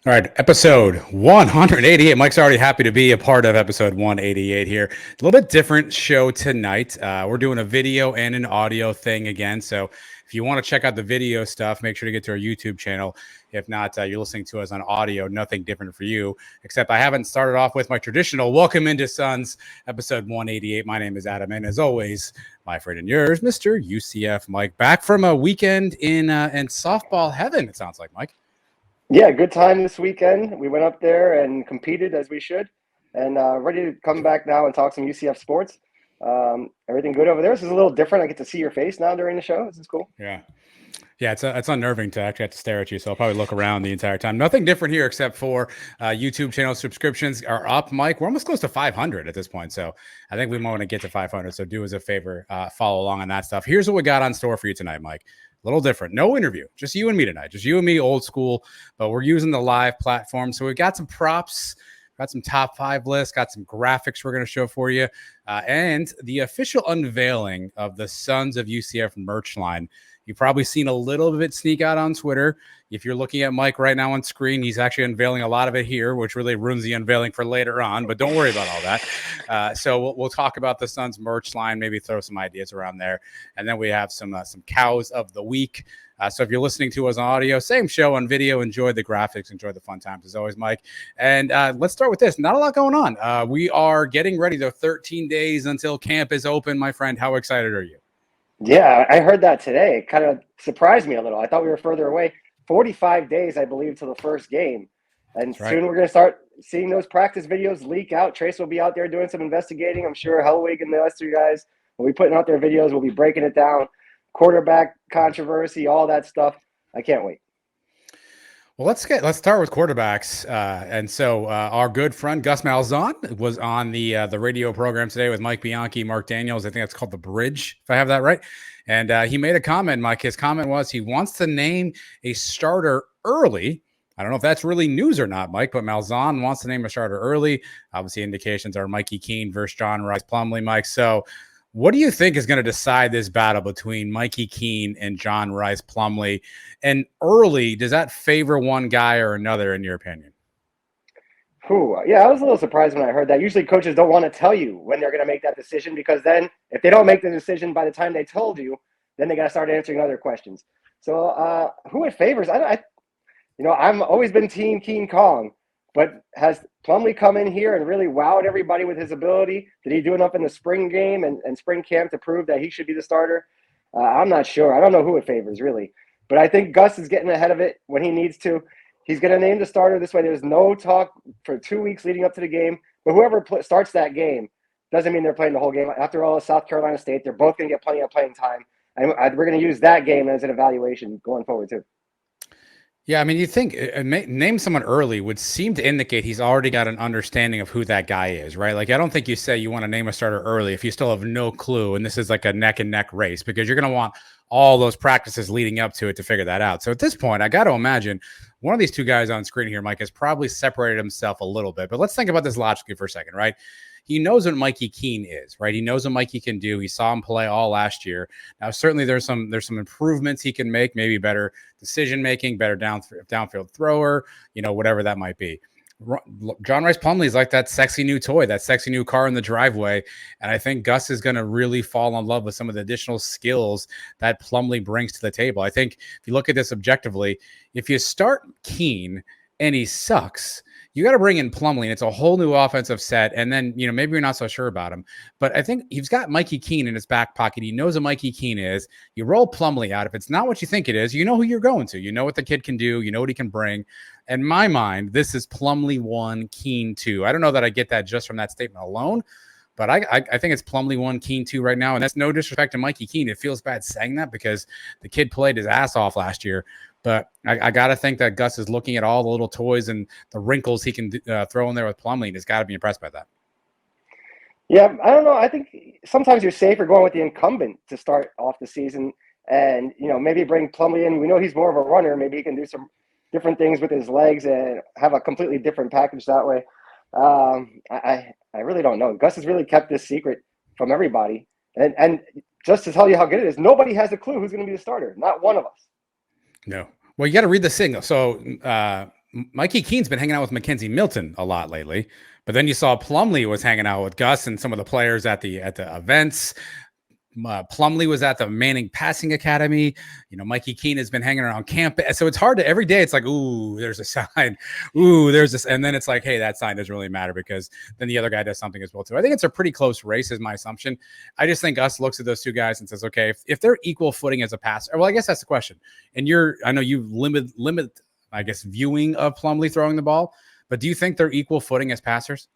All right, episode 188. Mike's already happy to be a part of episode 188 here. A little bit different show tonight. We're doing a video and an audio thing again. So if you want to check out the video stuff, make sure to get to our YouTube channel. If not, you're listening to us on audio. Nothing different for you, except I haven't started off with my traditional Welcome into Suns, episode 188. My name is Adam, and as always, my friend and yours, Mr. UCF Mike, back from a weekend in softball heaven, it sounds like, Mike. Yeah, good time this weekend. We went up there and competed as we should, and ready to come back now and talk some UCF sports. Everything good over there? This is a little different. I get to see your face now during the show. This is cool. Yeah, it's unnerving to actually have to stare at you, so I'll probably look around the entire time. Nothing different here except for YouTube channel subscriptions are up, Mike. We're almost close to 500 at this point, so I think we want to get to 500, so do us a favor, follow along on that stuff. Here's what we got on store for you tonight, Mike. A little different. No interview. Just you and me tonight. Just you and me, old school. But we're using the live platform. So we've got some props, got some top 5 lists, got some graphics we're going to show for you, and the official unveiling of the Sons of UCF merch line. You've probably seen a little bit sneak out on Twitter. If you're looking at Mike right now on screen, he's actually unveiling a lot of it here, which really ruins the unveiling for later on. But don't worry about all that. So we'll talk about the Suns merch line, maybe throw some ideas around there. And then we have some cows of the week. So if you're listening to us on audio, same show on video. Enjoy the graphics. Enjoy the fun times as always, Mike. And let's start with this. Not a lot going on. We are getting ready to 13 days until camp is open, my friend. How excited are you? Yeah, I heard that today. It kind of surprised me a little. I thought we were further away. 45 days, I believe, to the first game. And That's right. Soon we're going to start seeing those practice videos leak out. Trace will be out there doing some investigating. I'm sure Hellwig and the rest of you guys will be putting out their videos. We'll be breaking it down. Quarterback controversy, all that stuff. I can't wait. Well, let's start with quarterbacks. And so our good friend Gus Malzahn was on the radio program today with Mike Bianchi, Mark Daniels. I think that's called The Bridge, if I have that right. And he made a comment, Mike. His comment was he wants to name a starter early. I don't know if that's really news or not, Mike, but Malzahn wants to name a starter early. Obviously, indications are Mikey Keene versus John Rice Plumlee, Mike. So what do you think is going to decide this battle between Mikey Keene and John Rice Plumlee? And early, does that favor one guy or another, in your opinion? Yeah, I was a little surprised when I heard that. Usually coaches don't want to tell you when they're going to make that decision, because then if they don't make the decision by the time they told you, then they got to start answering other questions. So who it favors? I've always been Team King Kong. But has Plumlee come in here and really wowed everybody with his ability? Did he do enough in the spring game and spring camp to prove that he should be the starter? I'm not sure. I don't know who it favors, really. But I think Gus is getting ahead of it when he needs to. He's going to name the starter this way. There's no talk for 2 weeks leading up to the game. But whoever starts that game doesn't mean they're playing the whole game. After all, South Carolina State, they're both going to get plenty of playing time. And we're going to use that game as an evaluation going forward, too. Yeah, I mean, you think name someone early would seem to indicate he's already got an understanding of who that guy is, right? Like, I don't think you say you want to name a starter early if you still have no clue, and this is like a neck and neck race, because you're going to want all those practices leading up to it to figure that out. So at this point, I got to imagine one of these two guys on screen here, Mike, has probably separated himself a little bit. But let's think about this logically for a second, right? He knows what Mikey Keene is, right? He knows what Mikey can do. He saw him play all last year. Now, certainly there's some improvements he can make, maybe better decision-making, better downfield thrower, whatever that might be. John Rice Plumlee is like that sexy new toy, that sexy new car in the driveway. And I think Gus is going to really fall in love with some of the additional skills that Plumlee brings to the table. I think if you look at this objectively, if you start Keene and he sucks, you got to bring in Plumlee, and it's a whole new offensive set. And then, maybe you're not so sure about him, but I think he's got Mikey Keene in his back pocket. He knows what Mikey Keene is. You roll Plumlee out. If it's not what you think it is, you know who you're going to. You know what the kid can do. You know what he can bring. In my mind, this is Plumlee 1, Keene 2. I don't know that I get that just from that statement alone, but I think it's Plumlee 1, Keene 2 right now. And that's no disrespect to Mikey Keene. It feels bad saying that because the kid played his ass off last year. But I got to think that Gus is looking at all the little toys and the wrinkles he can throw in there with Plumlee, and he's got to be impressed by that. Yeah, I don't know. I think sometimes you're safer going with the incumbent to start off the season and, maybe bring Plumlee in. We know he's more of a runner. Maybe he can do some different things with his legs and have a completely different package that way. I really don't know. Gus has really kept this secret from everybody. And just to tell you how good it is, nobody has a clue who's going to be the starter. Not one of us. No. Well, you got to read the signal. So Mikey Keene's been hanging out with Mackenzie Milton a lot lately, but then you saw Plumlee was hanging out with Gus and some of the players at the events. Plumlee was at the Manning Passing Academy. Mikey Keene has been hanging around campus. So it's hard to, every day it's like, ooh, there's a sign. Ooh, there's this. And then it's like, hey, that sign doesn't really matter because then the other guy does something as well too. I think it's a pretty close race is my assumption. I just think Gus looks at those two guys and says, okay, if they're equal footing as a passer, well, I guess that's the question. And I know you limit, I guess, viewing of Plumlee throwing the ball, but do you think they're equal footing as passers?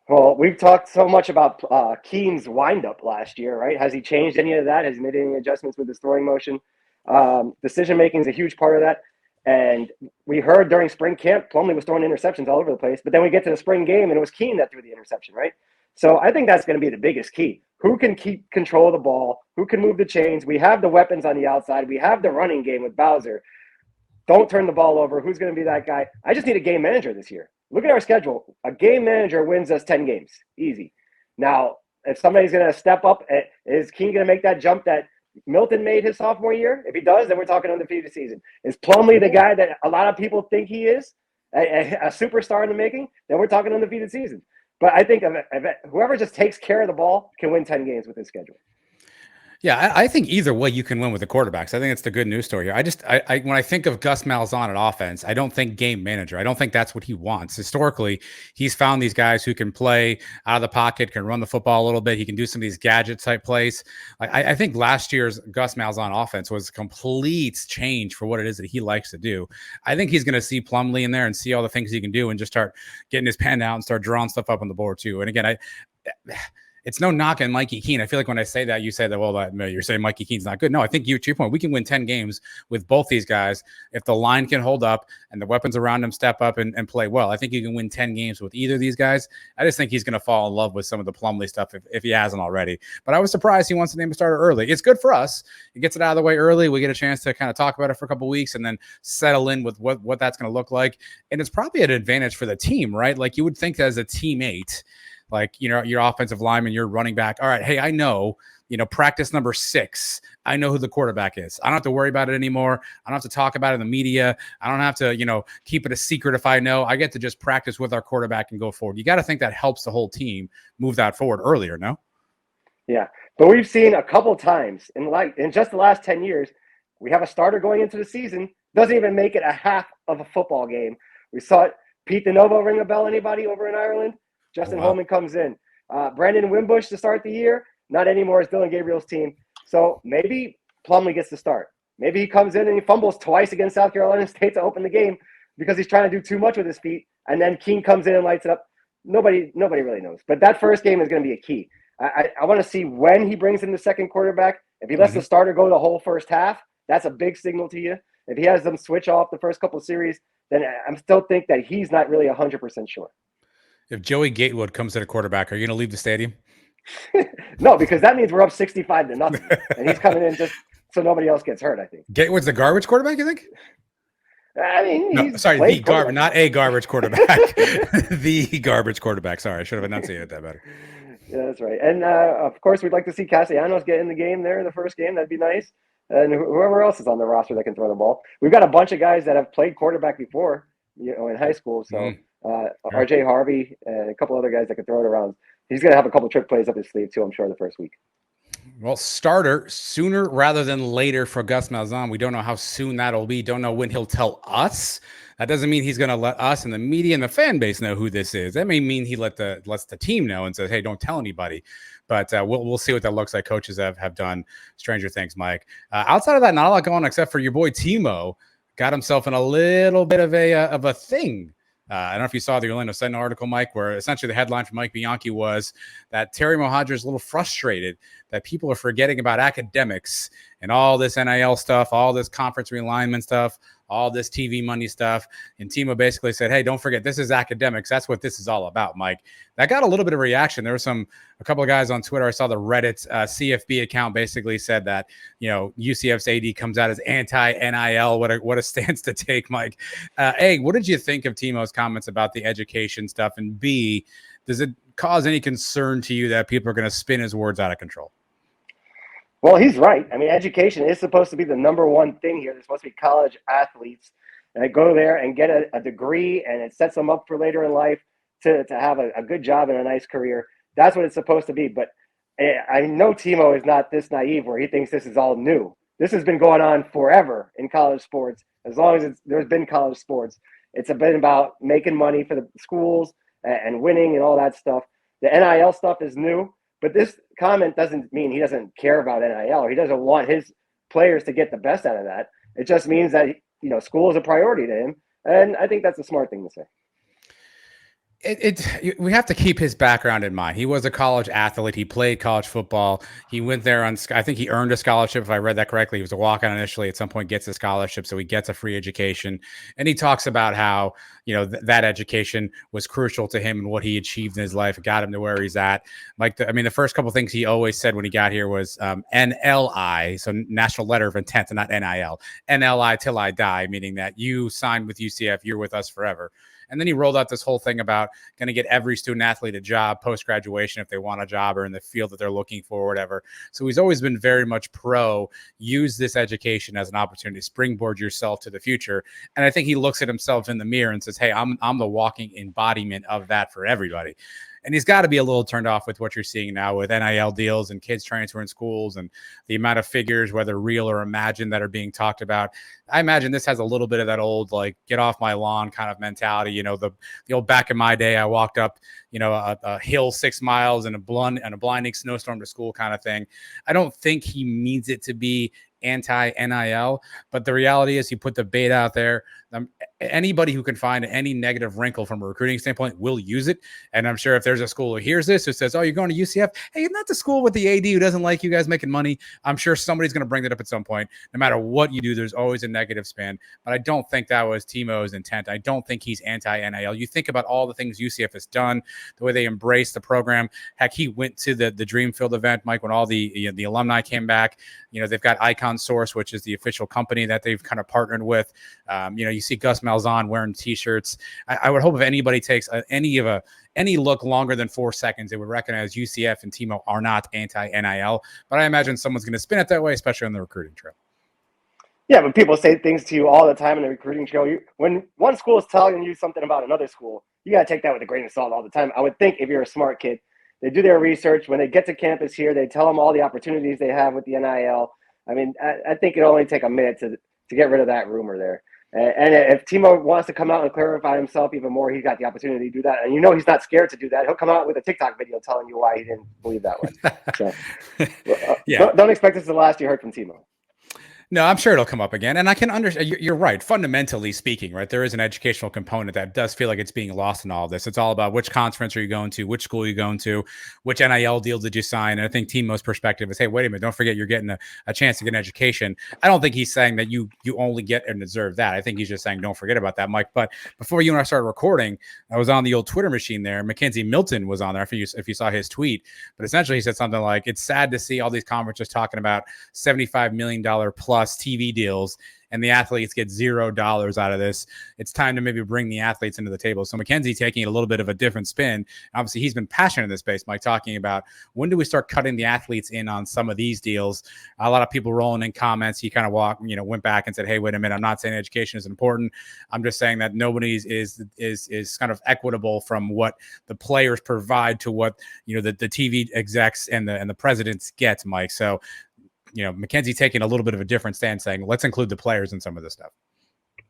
Well, we've talked so much about Keene's windup last year, right? Has he changed any of that? Has he made any adjustments with his throwing motion? Decision making is a huge part of that. And we heard during spring camp, Plumlee was throwing interceptions all over the place. But then we get to the spring game, and it was Keene that threw the interception, right? So I think that's going to be the biggest key. Who can keep control of the ball? Who can move the chains? We have the weapons on the outside. We have the running game with Bowser. Don't turn the ball over. Who's going to be that guy? I just need a game manager this year. Look at our schedule. A game manager wins us 10 games. Easy. Now, if somebody's going to step up, is Keene going to make that jump that Milton made his sophomore year? If he does, then we're talking undefeated season. Is Plumlee the guy that a lot of people think he is? A superstar in the making? Then we're talking undefeated season. But I think whoever just takes care of the ball can win 10 games with his schedule. Yeah, I think either way you can win with the quarterbacks. I think it's the good news story here. When I think of Gus Malzahn at offense, I don't think game manager. I don't think that's what he wants. Historically, he's found these guys who can play out of the pocket, can run the football a little bit. He can do some of these gadget type plays. I think last year's Gus Malzahn offense was a complete change for what it is that he likes to do. I think he's going to see Plumlee in there and see all the things he can do and just start getting his pen out and start drawing stuff up on the board too. And again, it's no knock on Mikey Keene. I feel like when I say that, you say that, well, you're saying Mikey Keene's not good. No, I think to your point, we can win 10 games with both these guys. If the line can hold up and the weapons around him step up and play well, I think you can win 10 games with either of these guys. I just think he's going to fall in love with some of the Plumlee stuff if he hasn't already. But I was surprised he wants to name a starter early. It's good for us. He gets it out of the way early. We get a chance to kind of talk about it for a couple of weeks and then settle in with what that's going to look like. And it's probably an advantage for the team, right? Like you would think that as a teammate, like, your offensive lineman, your running back. All right. Hey, I know, practice number 6. I know who the quarterback is. I don't have to worry about it anymore. I don't have to talk about it in the media. I don't have to, keep it a secret if I know. I get to just practice with our quarterback and go forward. You got to think that helps the whole team move that forward earlier, no? Yeah. But we've seen a couple times in just the last 10 years, we have a starter going into the season, doesn't even make it a half of a football game. We saw it. Pete DeNovo ring a bell, anybody over in Ireland? Justin Holman comes in. Brandon Wimbush to start the year. Not anymore. It's Dylan Gabriel's team. So maybe Plumlee gets to start. Maybe he comes in and he fumbles twice against South Carolina State to open the game because he's trying to do too much with his feet. And then Keene comes in and lights it up. Nobody really knows. But that first game is going to be a key. I want to see when he brings in the second quarterback. If he lets the starter go the whole first half, that's a big signal to you. If he has them switch off the first couple of series, then I still think that he's not really 100% sure. If Joey Gatewood comes at a quarterback, are you going to leave the stadium? No, because that means we're up 65-0, and he's coming in just so nobody else gets hurt, I think. Gatewood's the garbage quarterback, you think? I mean, the garbage, not a garbage quarterback. The garbage quarterback. Sorry, I should have enunciated that better. Yeah, that's right. And, of course, we'd like to see Castellanos get in the game there in the first game. That'd be nice. And whoever else is on the roster that can throw the ball. We've got a bunch of guys that have played quarterback before, in high school, so RJ Harvey and a couple other guys that can throw it around. He's going to have a couple trick plays up his sleeve too, I'm sure, the first week. Well, starter sooner rather than later for Gus Malzahn. We don't know how soon that'll be. Don't know when he'll tell us. That doesn't mean he's going to let us and the media and the fan base know who this is. That may mean he lets the team know and says, hey, don't tell anybody. But we'll see what that looks like. Coaches have done stranger things, Mike. Outside of that, not a lot going on except for your boy Timo got himself in a little bit of a thing. I don't know if you saw the Orlando Sentinel article, Mike, where essentially the headline from Mike Bianchi was that Terry Mohair is a little frustrated that people are forgetting about academics and all this NIL stuff, all this conference realignment stuff, all this TV money stuff. And Timo basically said, hey, don't forget, this is academics. That's what this is all about, Mike. That got a little bit of reaction. There were a couple of guys on Twitter. I saw the Reddit CFB account basically said that, UCF's AD comes out as anti-NIL. What a stance to take, Mike. A, what did you think of Timo's comments about the education stuff? And B, does it cause any concern to you that people are going to spin his words out of control? Well, he's right. I mean, education is supposed to be the number one thing here. They're supposed to be college athletes. and go there and get a degree, and it sets them up for later in life to have a good job and a nice career. That's what it's supposed to be. But I know Timo is not this naive where he thinks this is all new. This has been going on forever in college sports. As long as there's been college sports, it's been about making money for the schools and winning and all that stuff. The NIL stuff is new, but this comment doesn't mean he doesn't care about NIL or he doesn't want his players to get the best out of that. It just means that, school is a priority to him. And I think that's a smart thing to say. We have to keep his background in mind. He was a college athlete. He played college football. He went there I think he earned a scholarship. If I read that correctly, he was a walk-on initially. At some point gets a scholarship. So he gets a free education. And he talks about how, that education was crucial to him and what he achieved in his life. It got him to where he's at. Like, the first couple of things he always said when he got here was NLI. So National Letter of Intent and not NIL. NLI till I die, meaning that you signed with UCF, you're with us forever. And then he rolled out this whole thing about going to get every student athlete a job post-graduation if they want a job or in the field that they're looking for or whatever. So he's always been very much pro use this education as an opportunity to springboard yourself to the future. And I think he looks at himself in the mirror and says, hey, I'm the walking embodiment of that for everybody. And he's got to be a little turned off with what you're seeing now with NIL deals and kids transferring schools and the amount of figures, whether real or imagined, that are being talked about. I imagine this has a little bit of that old, like, get off my lawn kind of mentality. The old back in my day, I walked up, a hill 6 miles in a blinding snowstorm to school kind of thing. I don't think he means it to be anti-NIL, but the reality is he put the bait out there. Anybody who can find any negative wrinkle from a recruiting standpoint will use it. And I'm sure if there's a school who hears this, who says, oh, you're going to UCF? Hey, you're not the school with the AD who doesn't like you guys making money. I'm sure somebody's going to bring that up at some point. No matter what you do, there's always a negative spin. But I don't think that was Timo's intent. I don't think he's anti-NIL. You think about all the things UCF has done, the way they embrace the program. Heck, he went to the Dreamfield event, Mike, when all the alumni came back. They've got Icon Source, which is the official company that they've kind of partnered with. You see Gus Malzahn wearing T-shirts. I would hope if anybody takes any look longer than 4 seconds, they would recognize UCF and Timo are not anti-NIL. But I imagine someone's going to spin it that way, especially on the recruiting trail. Yeah, but people say things to you all the time in the recruiting trail. When one school is telling you something about another school, you got to take that with a grain of salt all the time. I would think if you're a smart kid, they do their research. When they get to campus here, they tell them all the opportunities they have with the NIL. I mean, I think it'll only take a minute to get rid of that rumor there. And if Timo wants to come out and clarify himself even more, he's got the opportunity to do that. And he's not scared to do that. He'll come out with a TikTok video telling you why he didn't believe that one. So yeah. Don't expect this is the last you heard from Timo. No, I'm sure it'll come up again. And I can understand. You're right. Fundamentally speaking, right, there is an educational component that does feel like it's being lost in all of this. It's all about which conference are you going to, which school are you going to, which NIL deal did you sign. And I think Timo's perspective is, hey, wait a minute, don't forget you're getting a chance to get an education. I don't think he's saying that you only get and deserve that. I think he's just saying don't forget about that, Mike. But before you and I started recording, I was on the old Twitter machine there. Mackenzie Milton was on there, if you saw his tweet. But essentially he said something like, it's sad to see all these conferences talking about $75 million plus TV deals and the athletes get $0 out of this. It's time to maybe bring the athletes into the table. So Mackenzie taking it a little bit of a different spin. Obviously, he's been passionate in this space, Mike, talking about when do we start cutting the athletes in on some of these deals. A lot of people rolling in comments. He kind of went back and said, hey, wait a minute, I'm not saying education is important. I'm just saying that nobody's is kind of equitable from what the players provide to what the TV execs and the presidents get, Mike. So Mackenzie taking a little bit of a different stand, saying, let's include the players in some of this stuff.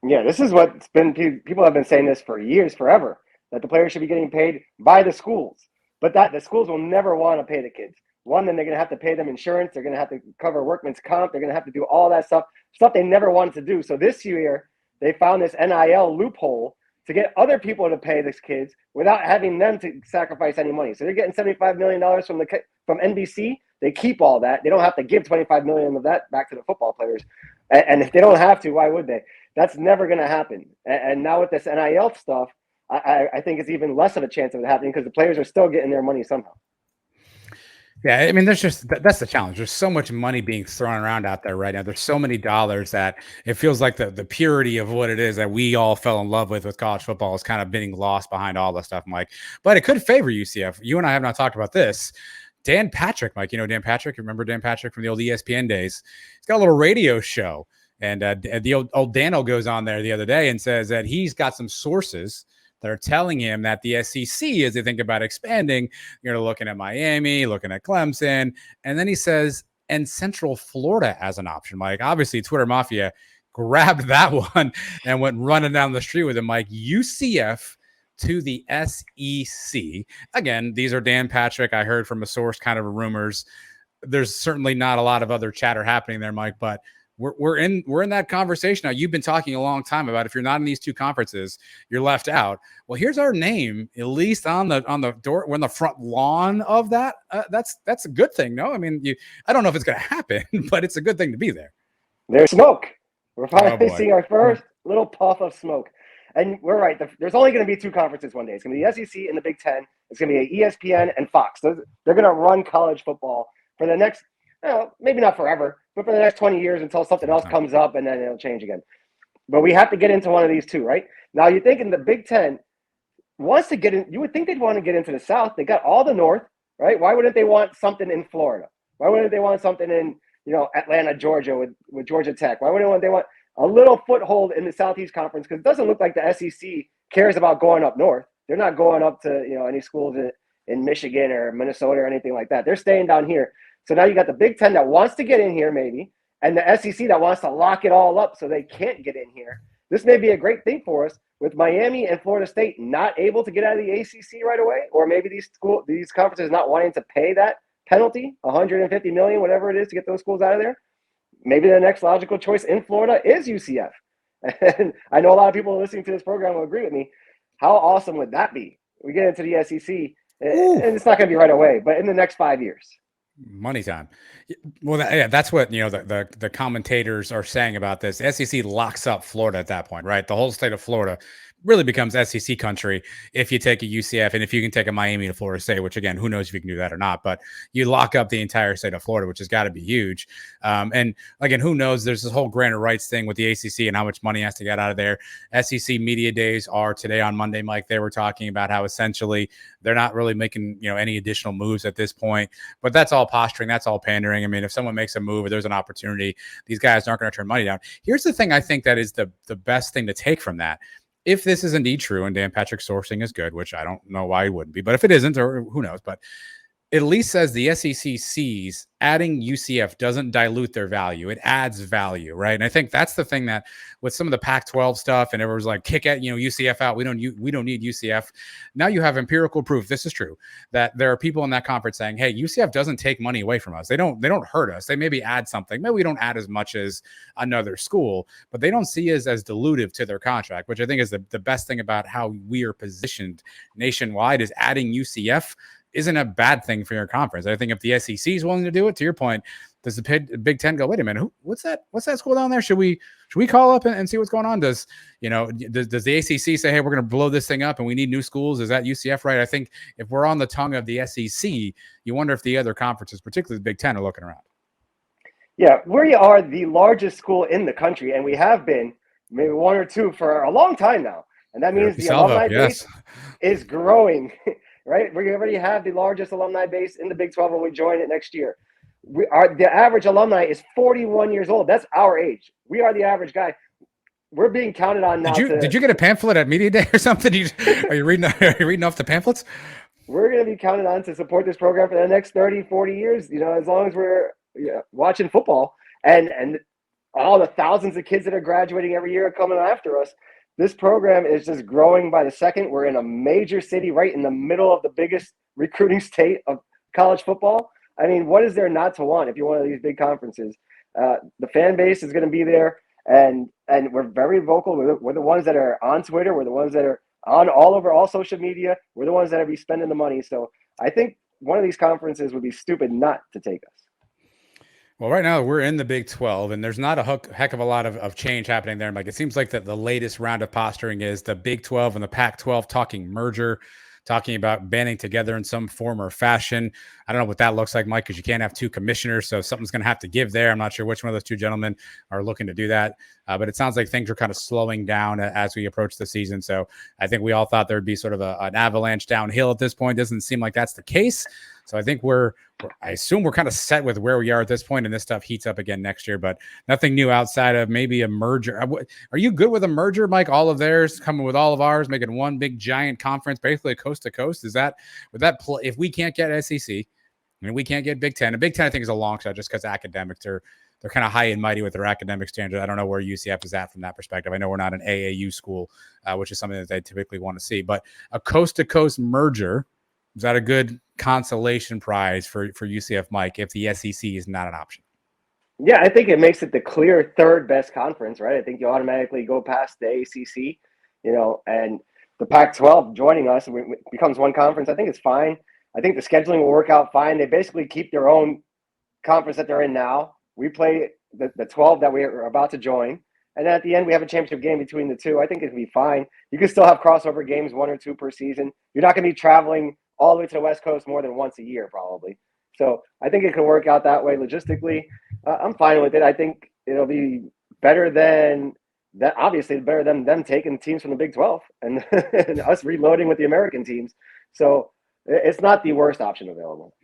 Yeah, this is what's been, people have been saying this for years, forever, that the players should be getting paid by the schools, but that the schools will never want to pay the kids. One, then they're going to have to pay them insurance. They're going to have to cover workman's comp. They're going to have to do all that stuff they never wanted to do. So this year they found this NIL loophole to get other people to pay these kids without having them to sacrifice any money. So they're getting $75 million from NBC. They keep all that. They don't have to give $25 million of that back to the football players. And if they don't have to, why would they? That's never going to happen. And now with this NIL stuff, I think it's even less of a chance of it happening because the players are still getting their money somehow. Yeah, I mean, that's the challenge. There's so much money being thrown around out there right now. There's so many dollars that it feels like the purity of what it is that we all fell in love with college football is kind of being lost behind all the stuff, Mike. But it could favor UCF. You and I have not talked about this. Dan Patrick, Mike, Dan Patrick? Remember Dan Patrick from the old ESPN days? He's got a little radio show. And the old Dano goes on there the other day and says that he's got some sources that are telling him that the SEC, as they think about expanding, you're looking at Miami, looking at Clemson. And then he says, and Central Florida as an option. Mike, obviously, Twitter Mafia grabbed that one and went running down the street with him. Mike, UCF to the SEC. Again, these are Dan Patrick. I heard from a source, kind of rumors. There's certainly not a lot of other chatter happening there, Mike, but we're in that conversation now. You've been talking a long time about if you're not in these two conferences, you're left out. Well, here's our name, at least on the door, we're in the front lawn of that. That's a good thing. No, I mean, I don't know if it's going to happen, but it's a good thing to be there. There's smoke. We're finally seeing our first little puff of smoke. And we're right. There's only going to be two conferences one day. It's going to be the SEC and the Big Ten. It's going to be ESPN and Fox. They're going to run college football for the next, maybe not forever, but for the next 20 years until something else comes up, and then it'll change again. But we have to get into one of these two, right? Now, you're thinking the Big Ten wants to get in. You would think they'd want to get into the South. They got all the North, right? Why wouldn't they want something in Florida? Why wouldn't they want something in, Atlanta, Georgia with Georgia Tech? Why wouldn't they want a little foothold in the Southeast Conference? Because it doesn't look like the SEC cares about going up north. They're not going up to, any schools in Michigan or Minnesota or anything like that. They're staying down here. So now you got the Big Ten that wants to get in here maybe, and the SEC that wants to lock it all up so they can't get in here. This may be a great thing for us with Miami and Florida State not able to get out of the ACC right away, or maybe these conferences not wanting to pay that penalty, $150 million, whatever it is, to get those schools out of there. Maybe the next logical choice in Florida is UCF. And I know a lot of people listening to this program will agree with me. How awesome would that be? We get into the SEC, and it's not going to be right away, but in the next 5 years. Money time. Well, that's what the commentators are saying about this. SEC locks up Florida at that point, right? The whole state of Florida really becomes SEC country if you take a UCF and if you can take a Miami to Florida State, which again, who knows if you can do that or not, but you lock up the entire state of Florida, which has got to be huge. And again, who knows? There's this whole granted rights thing with the ACC and how much money has to get out of there. SEC media days are today on Monday, Mike. They were talking about how essentially they're not really making, any additional moves at this point, but that's all posturing. That's all pandering. I mean, if someone makes a move or there's an opportunity, these guys aren't going to turn money down. Here's the thing I think that is the best thing to take from that. If this is indeed true and Dan Patrick's sourcing is good, which I don't know why he wouldn't be, but if it isn't, or who knows, but it at least says the SEC sees adding UCF doesn't dilute their value. It adds value, right? And I think that's the thing that with some of the Pac-12 stuff and everyone's like, kick at, UCF out. We don't need UCF. Now you have empirical proof. This is true, that there are people in that conference saying, hey, UCF doesn't take money away from us. They don't hurt us. They maybe add something. Maybe we don't add as much as another school, but they don't see us as dilutive to their contract, which I think is the best thing about how we are positioned nationwide is adding UCF isn't a bad thing for your conference. I think if the SEC is willing to do it, to your point, does the Big Ten go, wait a minute, what's that school down there? Should we call up and see what's going on? Does the ACC say, hey, we're going to blow this thing up and we need new schools? Is that UCF right? I think if we're on the tongue of the SEC, you wonder if the other conferences, particularly the Big Ten, are looking around. Yeah, we are the largest school in the country, and we have been maybe one or two for a long time now. And that means the alumni base is growing. Right, we already have the largest alumni base in the Big 12 when we join it next year. The average alumni is 41 years old. That's our age. We are the average guy. We're being counted on now. Did you get a pamphlet at media day or something? Are you reading off the pamphlets? We're going to be counted on to support this program for the next 30, 40 years. As long as we're watching football and all the thousands of kids that are graduating every year are coming after us. This program is just growing by the second. We're in a major city right in the middle of the biggest recruiting state of college football. I mean, what is there not to want if you're one of these big conferences? The fan base is going to be there, and we're very vocal. We're the ones that are on Twitter. We're the ones that are on all social media. We're the ones that are spending the money. So I think one of these conferences would be stupid not to take us. Well, right now we're in the Big 12, and there's not a heck of a lot of change happening there. Like, it seems like that the latest round of posturing is the Big 12 and the Pac-12 talking merger, talking about banding together in some form or fashion. I don't know what that looks like, Mike, because you can't have two commissioners, so something's going to have to give there. I'm not sure which one of those two gentlemen are looking to do that, but it sounds like things are kind of slowing down as we approach the season. So I think we all thought there would be sort of an avalanche downhill at this point. Doesn't seem like that's the case. So I think I assume we're kind of set with where we are at this point, and this stuff heats up again next year, but nothing new outside of maybe a merger. Are you good with a merger, Mike? All of theirs coming with all of ours, making one big giant conference, basically coast to coast. If we can't get SEC, I mean, we can't get Big Ten. And Big Ten, I think, is a long shot just because academics they're kind of high and mighty with their academic standards. I don't know where UCF is at from that perspective. I know we're not an AAU school, which is something that they typically want to see. But a coast-to-coast merger, is that a good consolation prize for UCF Mike if the SEC is not an option? Yeah, I think it makes it the clear third best conference, right? I think you automatically go past the ACC, and the Pac-12 joining us becomes one conference. I think it's fine. I think the scheduling will work out fine. They basically keep their own conference that they're in now. We play the 12 that we're about to join. And then at the end, we have a championship game between the two. I think it'll be fine. You can still have crossover games, 1 or 2 per season. You're not going to be traveling all the way to the West Coast more than once a year, probably. So I think it can work out that way logistically. I'm fine with it. I think it'll be better than that. Obviously, better than them taking teams from the Big 12 and, and us reloading with the American teams. So it's not the worst option available.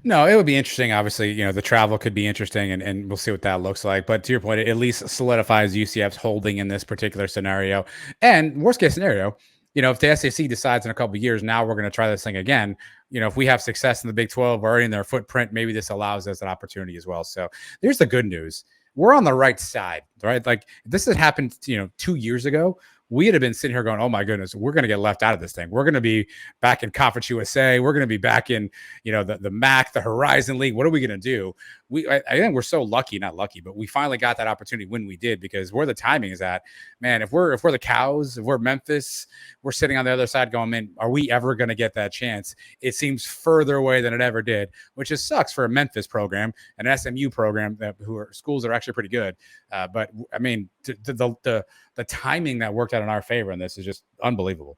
No, it would be interesting. Obviously, the travel could be interesting, and we'll see what that looks like. But to your point, it at least solidifies UCF's holding in this particular scenario. And worst case scenario, if the SEC decides in a couple of years, now we're going to try this thing again. If we have success in the Big 12, we're already in their footprint. Maybe this allows us an opportunity as well. So there's the good news. We're on the right side, right? Like this had happened, 2 years ago. We'd have been sitting here going, oh my goodness, we're going to get left out of this thing. We're going to be back in Conference USA. We're going to be back in, the MAC, the Horizon League. What are we going to do? I think we're so lucky, not lucky, but we finally got that opportunity when we did, because where the timing is at, man, if we're the Cows, if we're Memphis, we're sitting on the other side going, man, are we ever going to get that chance? It seems further away than it ever did, which just sucks for a Memphis program, an SMU program schools are actually pretty good. But I mean, the timing that worked out in our favor in this is just unbelievable.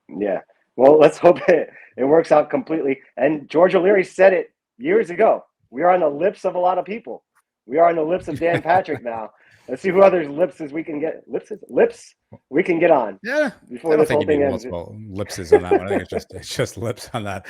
Yeah. Well, let's hope it works out completely. And George O'Leary said it years ago. We are on the lips of a lot of people. We are on the lips of Dan Patrick now. Let's see who other lips we can get. Lips we can get on. Yeah. Before this whole thing ends. Lipses on that one. I think it's just lips on that.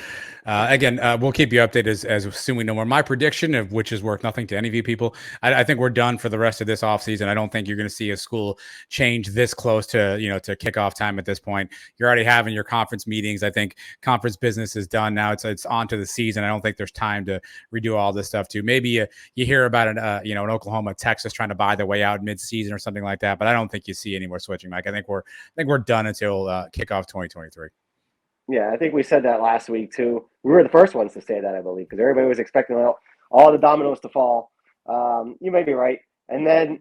Again, we'll keep you updated as soon we know more. My prediction, of which is worth nothing to any of you people, I think we're done for the rest of this offseason. I don't think you're going to see a school change this close to to kickoff time at this point. You're already having your conference meetings. I think conference business is done now. It's on to the season. I don't think there's time to redo all this stuff too. Maybe you hear about an Oklahoma, Texas trying to buy their way out mid-season or something like that, but I don't think you see any more switching, Mike. I think we're done until kickoff 2023. Yeah, I think we said that last week too. We were the first ones to say that, I believe, because everybody was expecting all the dominoes to fall. You may be right. And then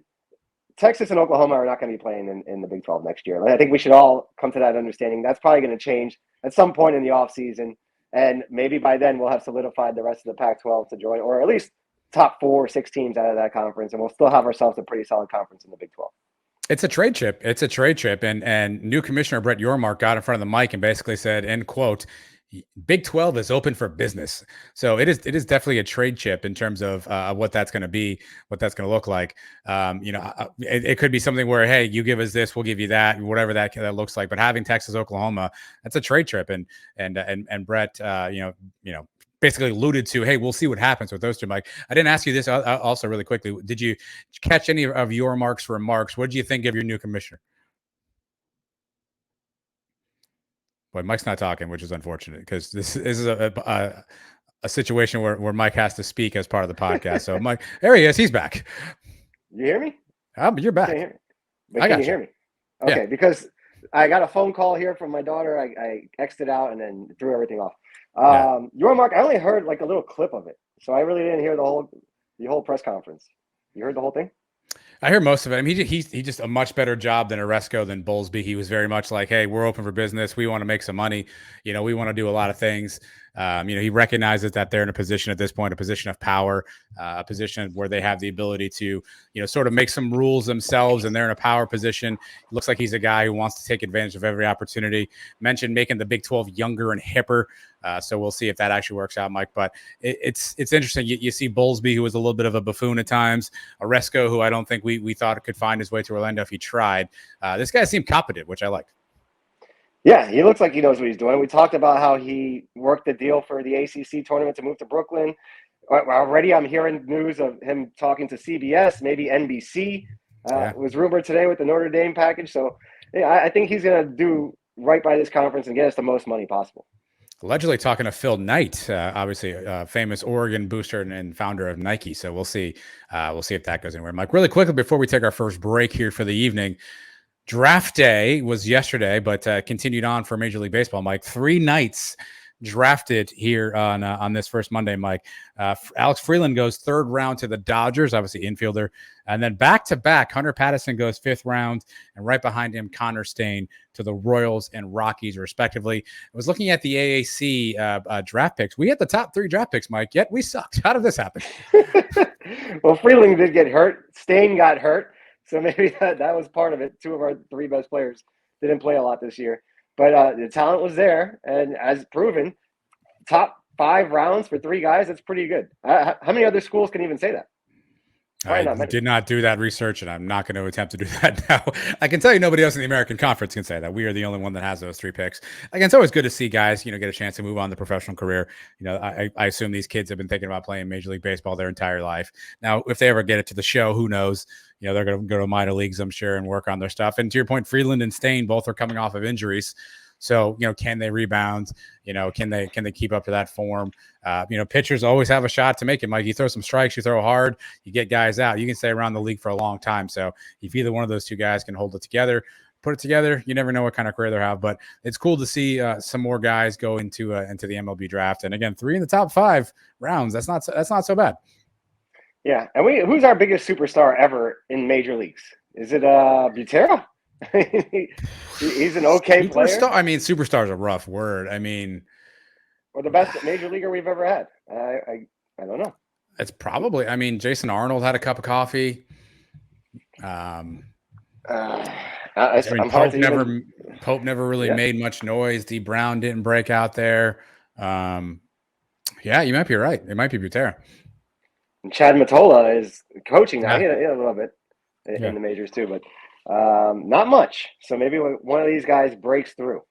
Texas and Oklahoma are not going to be playing in the Big 12 next year. I think we should all come to that understanding. That's probably going to change at some point in the offseason. And maybe by then we'll have solidified the rest of the Pac-12 to join, or at least top 4 or 6 teams out of that conference. And we'll still have ourselves a pretty solid conference in the Big 12. It's a trade chip. And new commissioner Brett Yormark got in front of the mic and basically said, end quote, Big 12 is open for business. So it is definitely a trade chip in terms of what that's going to be, what that's going to look like. It could be something where, hey, you give us this, we'll give you that, whatever that looks like. But having Texas, Oklahoma, that's a trade trip. And Brett, basically alluded to, hey, we'll see what happens with those two, Mike. I didn't ask you this also really quickly. Did you catch any of Yormark's remarks? What did you think of your new commissioner? Boy, Mike's not talking, which is unfortunate because this is a situation where Mike has to speak as part of the podcast. So Mike, there he is. He's back. You hear me? You're back. Can you hear me? Okay, yeah. Because I got a phone call here from my daughter. I exited out and then threw everything off. Yormark, I only heard like a little clip of it, so I really didn't hear the whole press conference. You heard the whole thing? I hear most of it. I mean, he just a much better job than Oresco, than Bowlesby. He was very much like, hey, we're open for business. We want to make some money. We want to do a lot of things. He recognizes that they're in a position at this point, a position of power, a position where they have the ability to, sort of make some rules themselves, and they're in a power position. It looks like he's a guy who wants to take advantage of every opportunity. Mentioned making the Big 12 younger and hipper. So we'll see if that actually works out, Mike. But it's interesting. You see Bowlesby, who was a little bit of a buffoon at times. Oresco, who I don't think we thought could find his way to Orlando if he tried. This guy seemed competent, which I liked. Yeah, he looks like he knows what he's doing. We talked about how he worked the deal for the ACC tournament to move to Brooklyn. Already, I'm hearing news of him talking to CBS, maybe NBC. Was rumored today with the Notre Dame package. So yeah, I think he's going to do right by this conference and get us the most money possible. Allegedly talking to Phil Knight, obviously famous Oregon booster and founder of Nike. So we'll see. We'll see if that goes anywhere. Mike, really quickly before we take our first break here for the evening, draft day was yesterday, but continued on for Major League Baseball. Mike, 3 nights drafted here on this first Monday. Mike, Alex Freeland goes 3rd round to the Dodgers, obviously infielder, and then back to back, Hunter Patterson goes 5th round, and right behind him, Connor Stain to the Royals and Rockies, respectively. I was looking at the AAC draft picks. We had the top 3 draft picks, Mike. Yet we sucked. How did this happen? Well, Freeland did get hurt. Stain got hurt. So maybe that was part of it. 2 of our 3 best players didn't play a lot this year. But the talent was there. And as proven, top 5 rounds for 3 guys, that's pretty good. How many other schools can even say that? I did not do that research, and I'm not going to attempt to do that now. I can tell you nobody else in the American Conference can say that. We are the only one that has those 3 picks. Again, it's always good to see guys, get a chance to move on to professional career. I assume these kids have been thinking about playing Major League Baseball their entire life. Now, if they ever get it to the show, who knows? They're going to go to minor leagues, I'm sure, and work on their stuff. And to your point, Freeland and Stain both are coming off of injuries. So, can they rebound? Can they keep up to that form? Pitchers always have a shot to make it, Mike. You throw some strikes, you throw hard, you get guys out. You can stay around the league for a long time. So if either one of those 2 guys can hold it together, put it together, you never know what kind of career they'll have. But it's cool to see some more guys go into the MLB draft. And again, 3 in the top 5 rounds. That's not so bad. Yeah. And who's our biggest superstar ever in major leagues? Is it Butera? He's an okay player. I mean, superstar is a rough word. I mean, or the best major leaguer we've ever had. I don't know. It's probably. I mean, Jason Arnold had a cup of coffee. Pope never really made much noise. D Brown didn't break out there. Yeah, you might be right. It might be Butera. And Chad Mottola is coaching now. Yeah. He had a little bit in the majors too, but not much. So maybe one of these guys breaks through.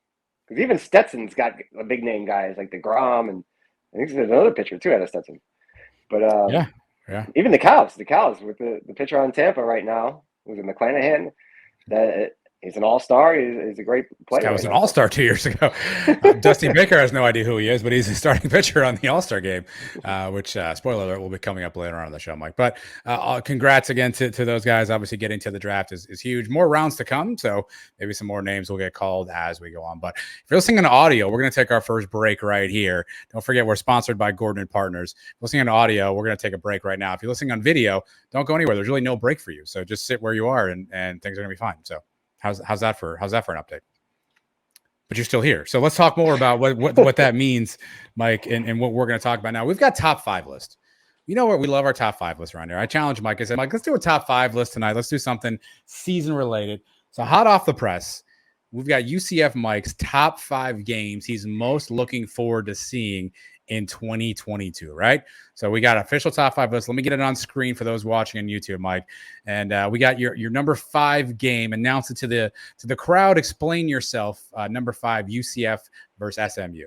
Because even Stetson's got a big name guys like DeGrom, and I think there's another pitcher too out of Stetson. But even the Cows with the pitcher on Tampa right now, who's in McClanahan, that he's an all-star. He's a great player. That was an all-star 2 years ago. Dusty Baker has no idea who he is, but he's a starting pitcher on the all-star game, which, spoiler alert, will be coming up later on the show, Mike. But congrats again to those guys. Obviously, getting to the draft is huge. More rounds to come, so maybe some more names will get called as we go on. But if you're listening on audio, we're going to take our first break right here. Don't forget, we're sponsored by Gordon & Partners. If you're listening on audio, we're going to take a break right now. If you're listening on video, don't go anywhere. There's really no break for you, so just sit where you are, and things are going to be fine. So How's that for an update? But you're still here. So let's talk more about what that means, Mike, and what we're going to talk about now. We've got top 5 list. You know what? We love our top 5 list around here. I challenge Mike. I said, Mike, let's do a top 5 list tonight. Let's do something season related. So hot off the press, we've got UCF Mike's top 5 games he's most looking forward to seeing in 2022, right? So we got official top 5 list. Let me get it on screen for those watching on YouTube, Mike. And we got your number 5 game. Announce it to the crowd. Explain yourself. Number 5, UCF versus SMU.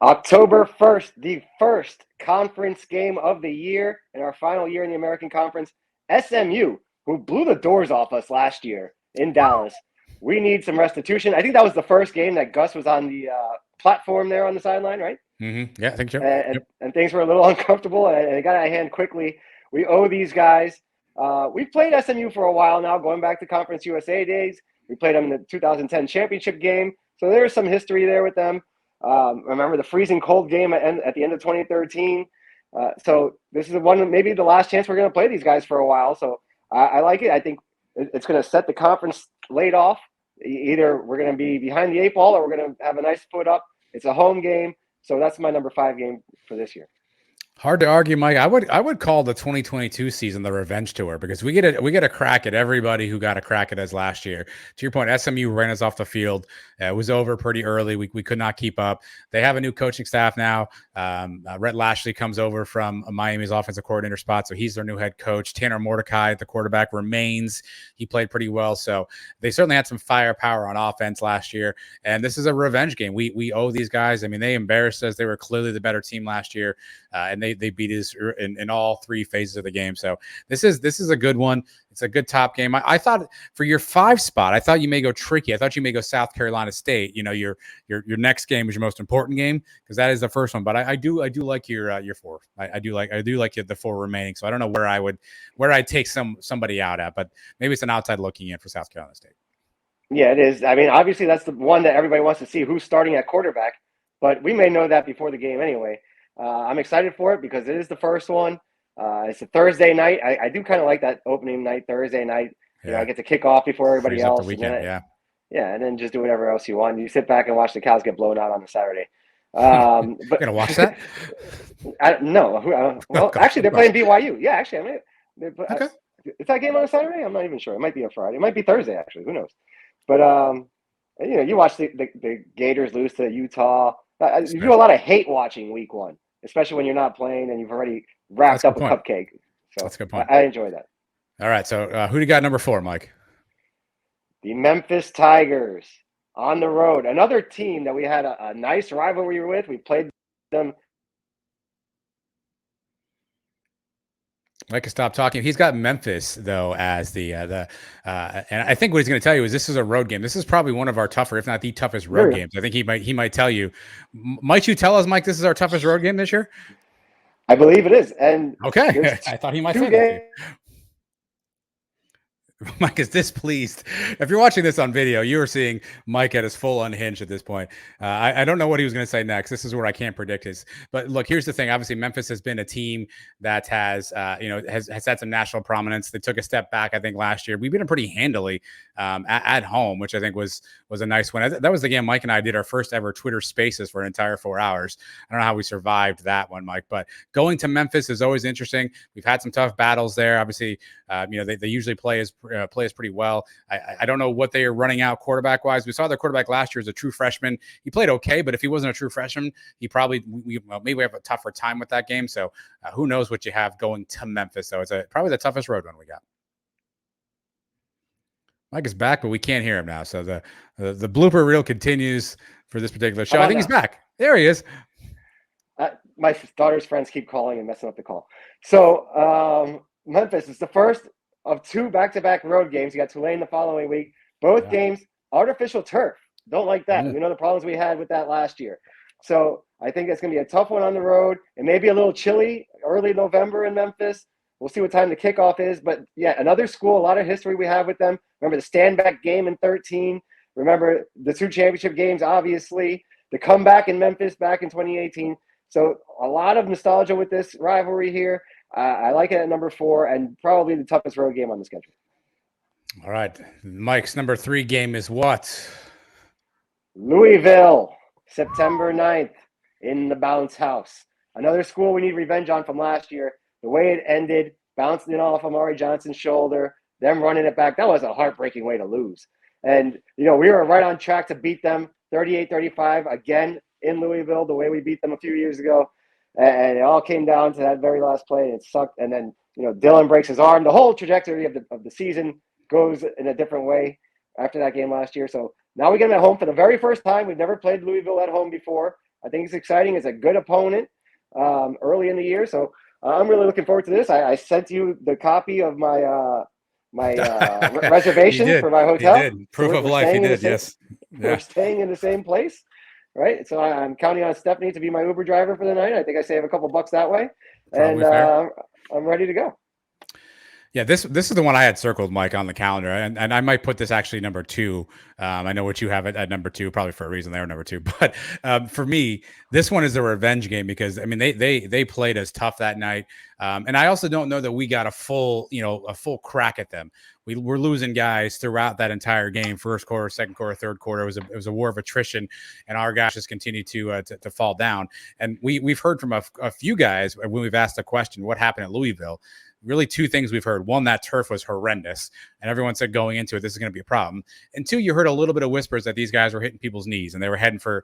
October 1st, the first conference game of the year in our final year in the American Conference. SMU, who blew the doors off us last year in Dallas. We need some restitution. I think that was the first game that Gus was on the platform there on the sideline, right? Mm-hmm. Yeah, I think so. And things were a little uncomfortable, and it got out of hand quickly. We owe these guys. We've played SMU for a while now, going back to Conference USA days. We played them in the 2010 championship game, so there's some history there with them. Remember the freezing cold game at the end of 2013. So this is maybe the last chance we're going to play these guys for a while. So I like it. I think it's going to set the conference late off. Either we're going to be behind the 8 ball or we're going to have a nice foot up. It's a home game. So that's my number 5 game for this year. Hard to argue, Mike. I would call the 2022 season the revenge tour because we get a crack at everybody who got a crack at us last year. To your point, SMU ran us off the field, It was over pretty early. We could not keep up. They have a new coaching staff now. Rhett Lashley comes over from Miami's offensive coordinator spot, so he's their new head coach. Tanner Mordecai, the quarterback, remains. He played pretty well, so they certainly had some firepower on offense last year. And this is a revenge game. We owe these guys. I mean, they embarrassed us. They were clearly the better team last year, and they beat us in all three phases of the game. So this is a good one. It's a good top game. I thought for your 5 spot, I thought you may go tricky. I thought you may go South Carolina State. You know, your next game is your most important game because that is the first one. But I do like your 4. I do like the 4 remaining. So I don't know where I'd take somebody out at, but maybe it's an outside looking in for South Carolina State. Yeah, it is. I mean, obviously that's the one that everybody wants to see who's starting at quarterback, but we may know that before the game anyway. I'm excited for it because it is the first one. It's a Thursday night. I do kind of like that opening night, Thursday night. You know, I get to kick off before everybody Frees else. up the weekend, and then just do whatever else you want. You sit back and watch the cows get blown out on the Saturday. But you're gonna watch that? No. Well, actually, they're playing BYU. Yeah, actually, okay. Is that game on a Saturday? I'm not even sure. It might be a Friday. It might be Thursday, actually. Who knows? But you know, you watch the Gators lose to Utah. You do a lot of hate watching week 1, especially when you're not playing and you've already wrapped up a cupcake. So that's a good point. I enjoy that. All right. So who do you got number 4, Mike? The Memphis Tigers on the road. Another team that we had a nice rivalry with. We played them. Mike can stop talking. He's got Memphis though as the and I think what he's going to tell you is this is a road game. This is probably one of our tougher, if not the toughest road games. I think he might tell you. Might you tell us, Mike, this is our toughest road game this year? I believe it is. And okay, I thought he might say that. Mike is displeased. If you're watching this on video, you are seeing Mike at his full unhinged at this point. I don't know what he was going to say next. This is where I can't predict his. But look, here's the thing. Obviously, Memphis has been a team that has had some national prominence. They took a step back, I think, last year. We beat them pretty handily at home, which I think was a nice win. That was the game Mike and I did our first ever Twitter Spaces for an entire 4 hours. I don't know how we survived that one, Mike. But going to Memphis is always interesting. We've had some tough battles there. Obviously, they usually play as pretty well. I don't know what they are running out quarterback wise. We saw their quarterback last year as a true freshman. He played okay, but if he wasn't a true freshman, he probably maybe we have a tougher time with that game. So who knows what you have going to Memphis? So it's probably the toughest road one we got. Mike is back, but we can't hear him now. So the blooper reel continues for this particular show. I think he's back. There he is. My daughter's friends keep calling and messing up the call. So Memphis is the first of 2 back-to-back road games. You got Tulane the following week. Both games, artificial turf. Don't like that. You know the problems we had with that last year. So I think it's going to be a tough one on the road. It may be a little chilly early November in Memphis. We'll see what time the kickoff is. But, yeah, another school, a lot of history we have with them. Remember the stand-back game in 2013. Remember the 2 championship games, obviously. The comeback in Memphis back in 2018. So a lot of nostalgia with this rivalry here. I like it at number 4 and probably the toughest road game on the schedule. All right. Mike's number 3 game is what? Louisville, September 9th in the Bounce House. Another school we need revenge on from last year. The way it ended, bouncing it off Amari Johnson's shoulder, them running it back. That was a heartbreaking way to lose. And, we were right on track to beat them 38-35 again in Louisville, the way we beat them a few years ago. And it all came down to that very last play. It sucked. And then, Dylan breaks his arm. The whole trajectory of the season goes in a different way after that game last year. So now we get them at home for the very first time. We've never played Louisville at home before. I think it's exciting. It's a good opponent early in the year. So I'm really looking forward to this. I sent you the copy of my reservation for my hotel. He did. Proof of life. He did. Yes. We're staying in the same place. Right. So I'm counting on Stephanie to be my Uber driver for the night. I think I save a couple bucks that way. Probably and I'm ready to go. Yeah, this is the one I had circled, Mike, on the calendar, and I might put this actually number 2. I know what you have at number 2, probably for a reason they were number 2. But for me, this one is a revenge game because I mean they played us tough that night, and I also don't know that we got a full crack at them. We were losing guys throughout that entire game, first quarter, second quarter, third quarter. It was a war of attrition, and our guys just continued to fall down. And we've heard from a few guys when we've asked the question, what happened at Louisville? really two things we've heard. One, that turf was horrendous, and everyone said going into it, this is going to be a problem. And two, you heard a little bit of whispers that these guys were hitting people's knees and they were heading for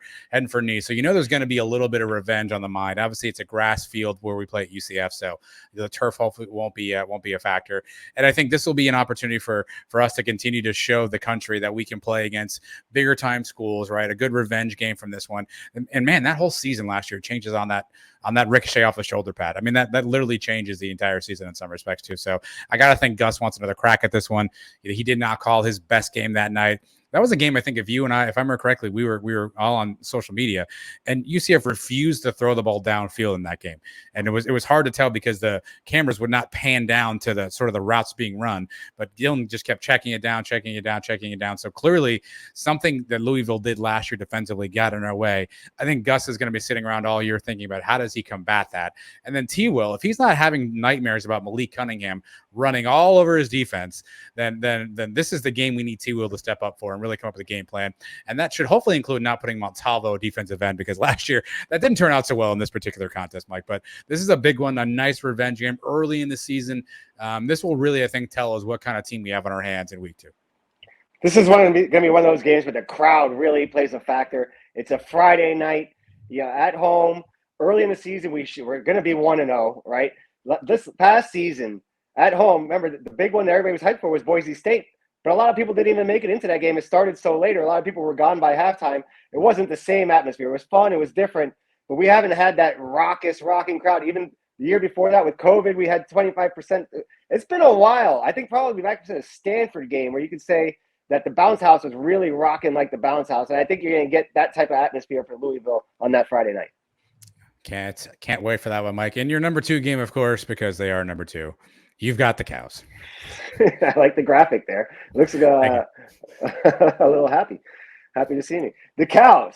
knees. So there's going to be a little bit of revenge on the mind. Obviously, it's a grass field where we play at UCF, so the turf hopefully won't be a factor. And I think this will be an opportunity for us to continue to show the country that we can play against bigger time schools, right? A good revenge game from this one. And man, that whole season last year changes on that ricochet off the shoulder pad. I mean, that literally changes the entire season in some respects too. So I got to think Gus wants another crack at this one. He did not call his best game that night. That was a game, I think, if you and I, if I remember correctly, we were all on social media, and UCF refused to throw the ball downfield in that game. And it was hard to tell because the cameras would not pan down to the sort of the routes being run, but Gillen just kept checking it down. So clearly something that Louisville did last year defensively got in our way. I think Gus is going to be sitting around all year thinking about how does he combat that. And then T-Will, if he's not having nightmares about Malik Cunningham running all over his defense, then this is the game we need T-Will to step up for and really come up with a game plan. And that should hopefully include not putting Montalvo defensive end, because last year that didn't turn out so well in this particular contest, Mike. But this is a big one, a nice revenge game early in the season. This will really, I think, tell us what kind of team we have on our hands in week 2. This is going to be one of those games where the crowd really plays a factor. It's a Friday night, at home, early in the season. We're going to be 1-0, right? This past season at home, remember the big one that everybody was hyped for was Boise State. But a lot of people didn't even make it into that game. It started so later. A lot of people were gone by halftime. It wasn't the same atmosphere. It was fun. It was different. But we haven't had that rocking crowd. Even the year before that with COVID, we had 25%. It's been a while. I think probably back to the Stanford game where you could say that the bounce house was really rocking like the bounce house. And I think you're going to get that type of atmosphere for Louisville on that Friday night. Can't wait for that one, Mike. And your number 2 game, of course, because they are number 2. You've got the Cows. I like the graphic there. Looks like a little happy to see me. The Cows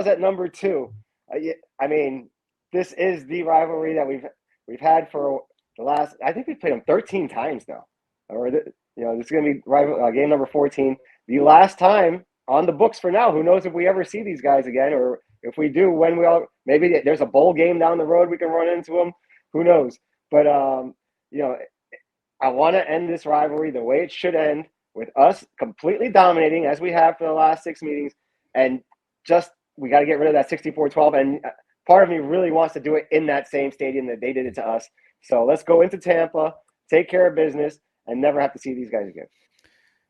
at number 2. I mean, this is the rivalry that we've had for the last. I think we've played them 13 times now. Or this is going to be game number 14. The last time on the books for now. Who knows if we ever see these guys again, or if we do, when maybe there's a bowl game down the road we can run into them. Who knows? But I want to end this rivalry the way it should end, with us completely dominating as we have for the last 6 meetings, and just we got to get rid of that 64-12. And part of me really wants to do it in that same stadium that they did it to us. So let's go into Tampa, take care of business, and never have to see these guys again.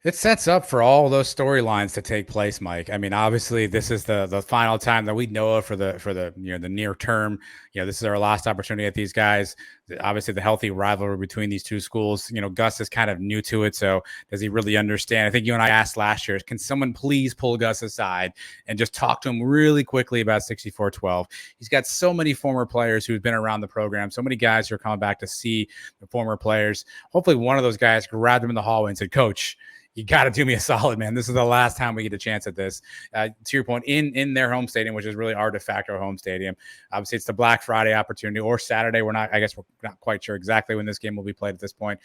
It sets up for all those storylines to take place, Mike. I mean, obviously, this is the final time that we know of for the near term. This is our last opportunity at these guys. Obviously, the healthy rivalry between these two schools. Gus is kind of new to it, so does he really understand? I think you and I asked last year, can someone please pull Gus aside and just talk to him really quickly about 64-12? He's got so many former players who've been around the program, so many guys who are coming back to see the former players. Hopefully, one of those guys grabbed him in the hallway and said, "Coach, you got to do me a solid, man. This is the last time we get a chance at this." To your point, in their home stadium, which is really our de facto home stadium. Obviously, it's the Black Friday opportunity, or Saturday. We're not quite sure exactly when this game will be played at this point.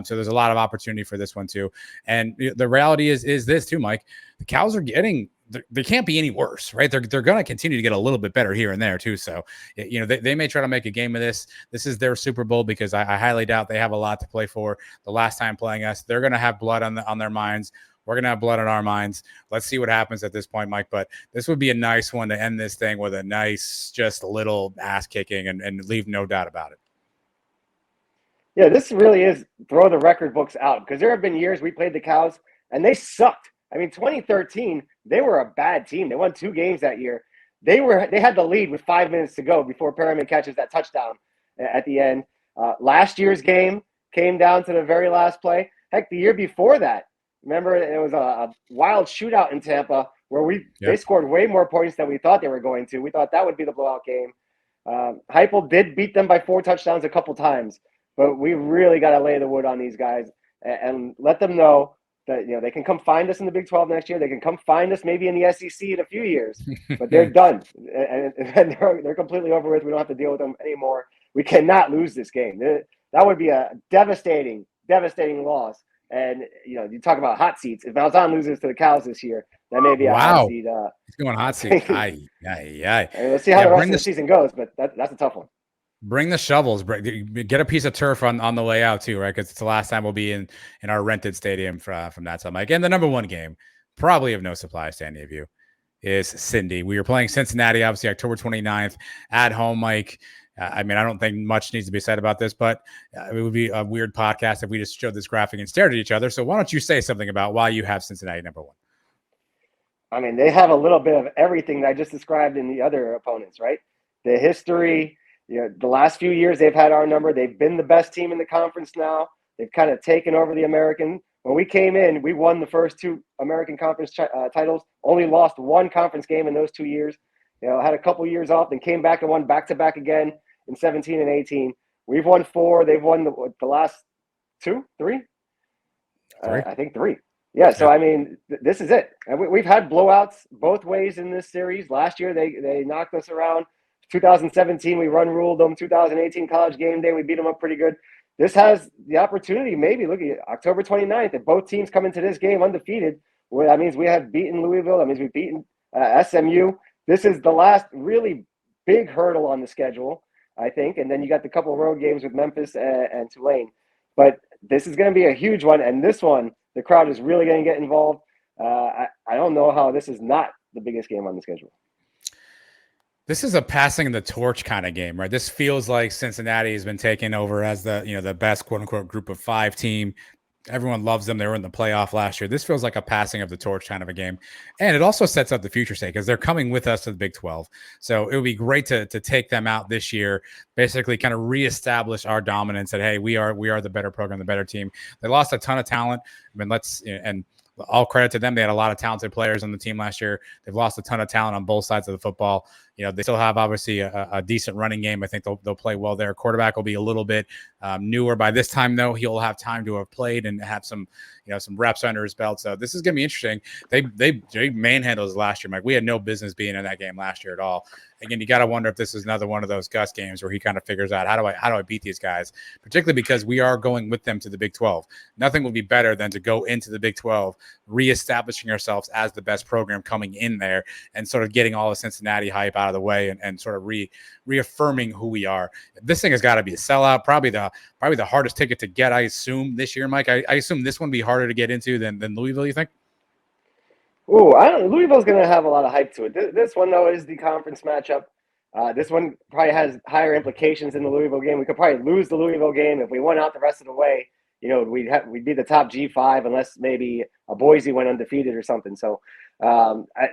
So there's a lot of opportunity for this one too. And the reality is this too, Mike. The Cows are getting. They can't be any worse, right? They're going to continue to get a little bit better here and there too. So, they may try to make a game of this. This is their Super Bowl, because I highly doubt they have a lot to play for. The last time playing us, they're going to have blood on their minds. We're going to have blood on our minds. Let's see what happens at this point, Mike. But this would be a nice one to end this thing with, a nice, just a little ass kicking, and leave no doubt about it. Yeah, this really is throw the record books out, because there have been years we played the Cows and they sucked. I mean, 2013, they were a bad team. They won 2 games that year. They had the lead with 5 minutes to go before Perriman catches that touchdown at the end. Last year's game came down to the very last play. Heck, the year before that, remember, it was a wild shootout in Tampa where they scored way more points than we thought they were going to. We thought that would be the blowout game. Heupel did beat them by 4 touchdowns a couple times, but we really got to lay the wood on these guys and let them know that they can come find us in the Big 12 next year. They can come find us maybe in the SEC in a few years, but they're done and they're completely over with. We don't have to deal with them anymore. We cannot lose this game. That would be a devastating loss. And you talk about hot seats. If Malzahn loses to the Cows this year, that may be a hot seat. He's going hot seat. Let's see how the rest of the season goes, but that's a tough one. Bring the shovels. Get a piece of turf on the way out too, right? Because it's the last time we'll be in our rented stadium from that time. Mike, and the number one game, probably of no surprise to any of you, is Cindy. We were playing Cincinnati, obviously October 29th at home, Mike. I mean, I don't think much needs to be said about this, but it would be a weird podcast if we just showed this graphic and stared at each other. So why don't you say something about why you have Cincinnati number one? I mean, they have a little bit of everything that I just described in the other opponents, right? The history, the last few years they've had our number. They've been the best team in the conference now. They've kind of taken over the American. When we came in, we won the first two American Conference titles, only lost one conference game in those 2 years. Had a couple years off, then came back and won back-to-back again in 17 and 18. We've won 4. They've won the last 2, 3? I think 3. Yeah, so I mean, this is it. And we've had blowouts both ways in this series. Last year, they knocked us around. 2017, we ruled them. 2018 College Game Day, we beat them up pretty good. This has the opportunity, maybe, look at October 29th, if both teams come into this game undefeated, well, that means we have beaten Louisville. That means we've beaten SMU. This is the last really big hurdle on the schedule, I think. And then you got the couple of road games with Memphis and Tulane. But this is going to be a huge one. And this one, the crowd is really going to get involved. I don't know how this is not the biggest game on the schedule. This is a passing the torch kind of game, right? This feels like Cincinnati has been taken over as the best quote unquote group of 5 team. Everyone loves them. They were in the playoff last year. This feels like a passing of the torch kind of a game. And it also sets up the future sake because they're coming with us to the Big 12. So it would be great to take them out this year, basically kind of reestablish our dominance that, hey, we are the better program, the better team. They lost a ton of talent. I mean, and all credit to them. They had a lot of talented players on the team last year. They've lost a ton of talent on both sides of the football. They still have obviously a decent running game. I think they'll play well there. Quarterback will be a little bit newer by this time, though. He'll have time to have played and have some reps under his belt. So this is going to be interesting. They manhandled us last year, Mike. We had no business being in that game last year at all. Again, you got to wonder if this is another one of those Gus games where he kind of figures out how do I beat these guys, particularly because we are going with them to the Big 12. Nothing will be better than to go into the Big 12, reestablishing ourselves as the best program coming in there and sort of getting all the Cincinnati hype out of the way and sort of reaffirming who we are. This thing has got to be a sellout. Probably the hardest ticket to get, I assume, this year, Mike. I assume this one will be harder to get into than Louisville, you think? Oh, I don't know. Louisville's going to have a lot of hype to it. This one, though, is the conference matchup. This one probably has higher implications in the Louisville game. We could probably lose the Louisville game if we went out the rest of the way. We'd be the top G5 unless maybe a Boise went undefeated or something. So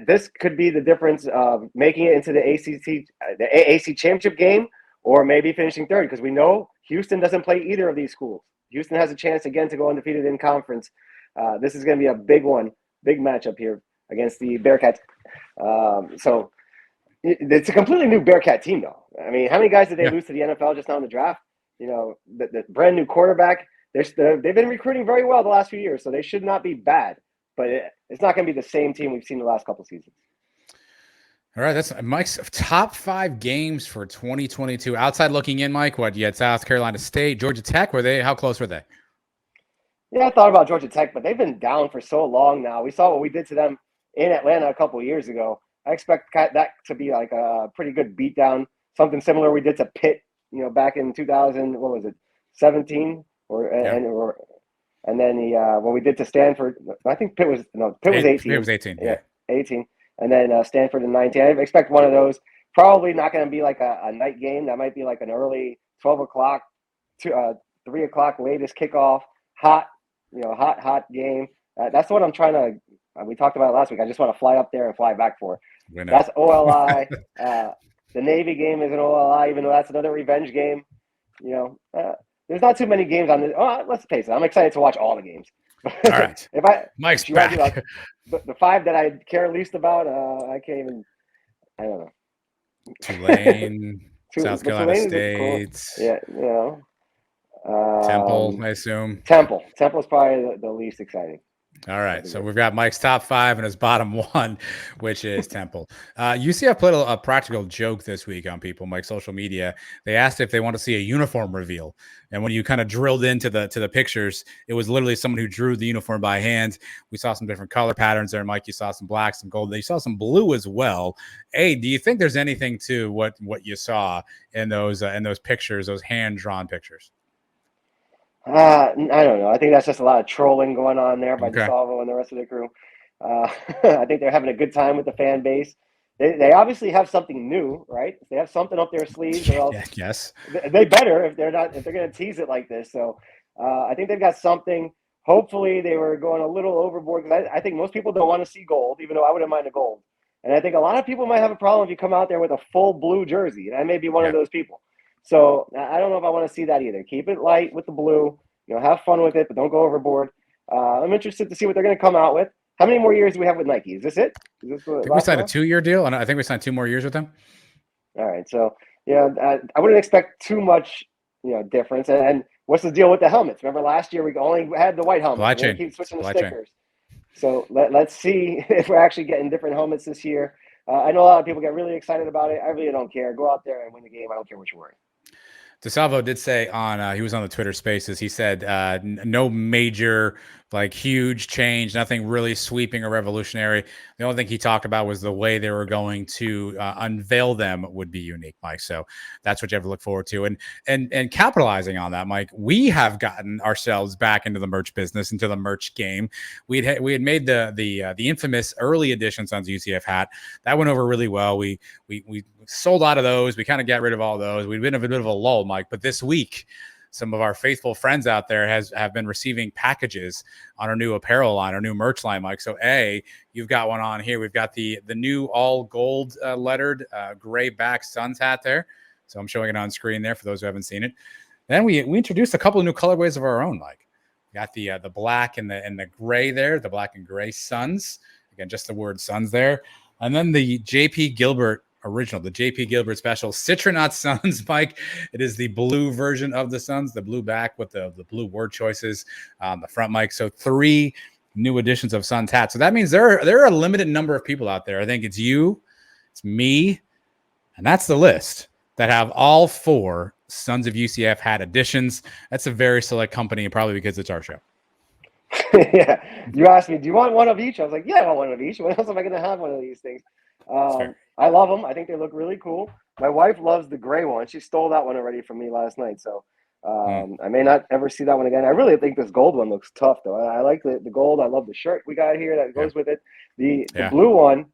this could be the difference of making it into the AAC championship game or maybe finishing third because we know Houston doesn't play either of these schools. Houston has a chance again to go undefeated in conference. This is going to be a big one, big matchup here against the Bearcats. So it's a completely new Bearcat team, though. I mean, how many guys did they lose to the NFL just now in the draft? The brand new quarterback. They've been recruiting very well the last few years, so they should not be bad. But it's not going to be the same team we've seen the last couple seasons. All right, that's Mike's top 5 games for 2022. Outside looking in, Mike, what you had South Carolina State, Georgia Tech. How close were they? Yeah, I thought about Georgia Tech, but they've been down for so long now. We saw what we did to them in Atlanta a couple of years ago. I expect that to be like a pretty good beatdown, something similar we did to Pitt, back in 2017 and then when we did to Stanford. I think Pitt was 18. Pitt was 18. Yeah, 18, and then Stanford in 19. I expect one of those. Probably not going to be like a night game. That might be like an early 12 o'clock to 3 o'clock latest kickoff. Hot game. That's what I'm trying to. We talked about it last week. I just want to fly up there and fly back for. That's OLI. The Navy game is an OLI, even though that's another revenge game. There's not too many games on this. Oh, let's face it. I'm excited to watch all the games. All right. Mike's back. The 5 that I care least about, I can't even. I don't know. Tulane, South Carolina State. Cool. Yeah, Temple, I assume. Temple's probably the least exciting. All right, so we've got Mike's top 5 and his bottom 1, which is Temple. UCF played a practical joke this week on people, Mike's social media. They asked if they want to see a uniform reveal, and when you kind of drilled into the pictures, it was literally someone who drew the uniform by hand. We saw some different color patterns there, Mike. You saw some black, some gold. You saw some blue as well. Hey, do you think there's anything to what you saw in those pictures, those hand drawn pictures? I don't know. I think that's just a lot of trolling going on there by Okay. DeSalvo and the rest of the crew. I think they're having a good time with the fan base. They obviously have something new, right? They have something up their sleeves, or else Yes. they better if they're going to tease it like this. So I think they've got something. Hopefully, they were going a little overboard because I think most people don't want to see gold, even though I wouldn't mind a gold. And I think a lot of people might have a problem if you come out there with a full blue jersey, and I may be one of those people. So I don't know if I want to see that either. Keep it light with the blue. Have fun with it, but don't go overboard. I'm interested to see what they're going to come out with. How many more years do we have with Nike? Is this it? Is this I think we signed a 2-year deal, and I think we signed 2 more years with them. All right, so I wouldn't expect too much, difference. And what's the deal with the helmets? Remember last year we only had the white helmets. We keep switching the stickers. So let's see if we're actually getting different helmets this year. I know a lot of people get really excited about it. I really don't care. Go out there and win the game. I don't care what you're wearing. DeSalvo did say he was on the Twitter Spaces. He said no major, huge change, nothing really sweeping or revolutionary. The only thing he talked about was the way they were going to unveil them would be unique, Mike. So that's what you have to look forward to. And capitalizing on that, Mike, we have gotten ourselves back into the merch business, into the merch game. We had made the infamous early edition Sons UCF hat. That went over really well. We sold out of those. We kind of got rid of all those. We've been in a bit of a lull, Mike, but this week, some of our faithful friends out there have been receiving packages on our new apparel line, our new merch line, Mike. So you've got one on here. We've got the new all gold lettered gray back Suns hat there. So I'm showing it on screen there for those who haven't seen it. Then we introduced a couple of new colorways of our own, Mike. We got the black and the gray there, the black and gray Suns. Again, just the word Suns there. And then the JP Gilbert original, the JP Gilbert special Citronaut Suns, Mike. It is the blue version of the Suns, the blue back with the blue word choices on the front, Mike. So 3 new editions of Suns hats. So that means there are a limited number of people out there. I think it's you, it's me, and that's the list that have all 4 Sons of UCF hat editions. That's a very select company, probably because it's our show. Yeah. You asked me, do you want one of each? I was like, yeah, I want one of each. When else am I going to have one of these things? I love them. I think they look really cool. My wife loves the gray one. She stole that one already from me last night. So I may not ever see that one again. I really think this gold one looks tough, though. I like the gold. I love the shirt we got here that goes with it. The blue one,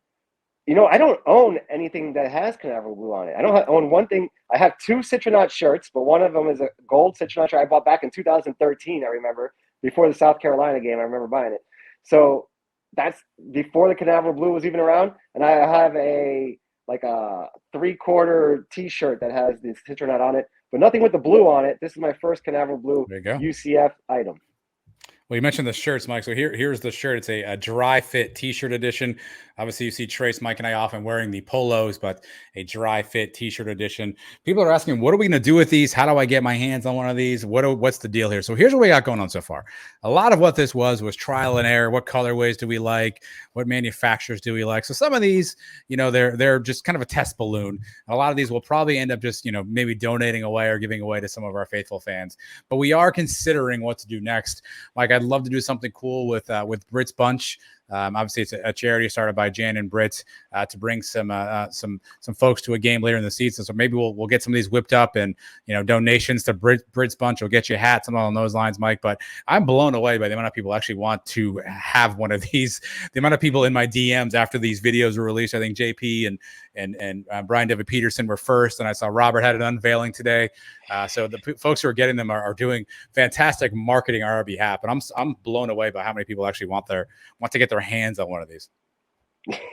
I don't own anything that has Canaveral blue on it. I don't own one thing. I have 2 Citronaut shirts, but one of them is a gold Citronaut shirt I bought back in 2013, I remember. Before the South Carolina game, I remember buying it. So that's before the Canaveral blue was even around. And I have a 3/4 T-shirt that has the Citronaut on it, but nothing with the blue on it. This is my first Canaveral blue UCF item. Well, you mentioned the shirts, Mike. So here's the shirt. It's a dry fit T-shirt edition. Obviously, you see Trace, Mike, and I often wearing the polos, but a dry fit T-shirt edition. People are asking, what are we going to do with these? How do I get my hands on one of these? What's the deal here? So here's what we got going on so far. A lot of what this was trial and error. What colorways do we like? What manufacturers do we like? So some of these, they're just kind of a test balloon. A lot of these will probably end up just, maybe donating away or giving away to some of our faithful fans. But we are considering what to do next. Mike, I'd love to do something cool with Brit's Bunch. Obviously, it's a charity started by Jan and Britt to bring some folks to a game later in the season. So maybe we'll get some of these whipped up, and donations to Britt's Bunch will get you a hat, something along those lines, Mike. But I'm blown away by the amount of people actually want to have one of these. The amount of people in my DMs after these videos were released. I think JP and Brian David Peterson were first, and I saw Robert had an unveiling today. So the folks who are getting them are doing fantastic marketing on our behalf, and I'm blown away by how many people actually want to get their hands on one of these.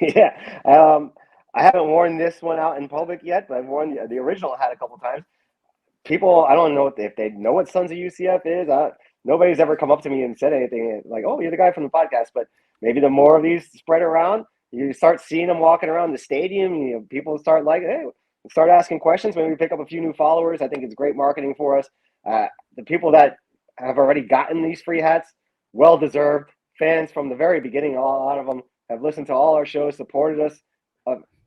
Yeah, I haven't worn this one out in public yet, but I've worn the original hat a couple times. People, I don't know if they know what Sons of UCF is. Nobody's ever come up to me and said anything like, "Oh, you're the guy from the podcast." But maybe the more of these spread around, you start seeing them walking around the stadium. People start start asking questions. Maybe we pick up a few new followers. I think it's great marketing for us. The people that have already gotten these free hats, well deserved. fans from the very beginning. A lot of them have listened to all our shows, supported us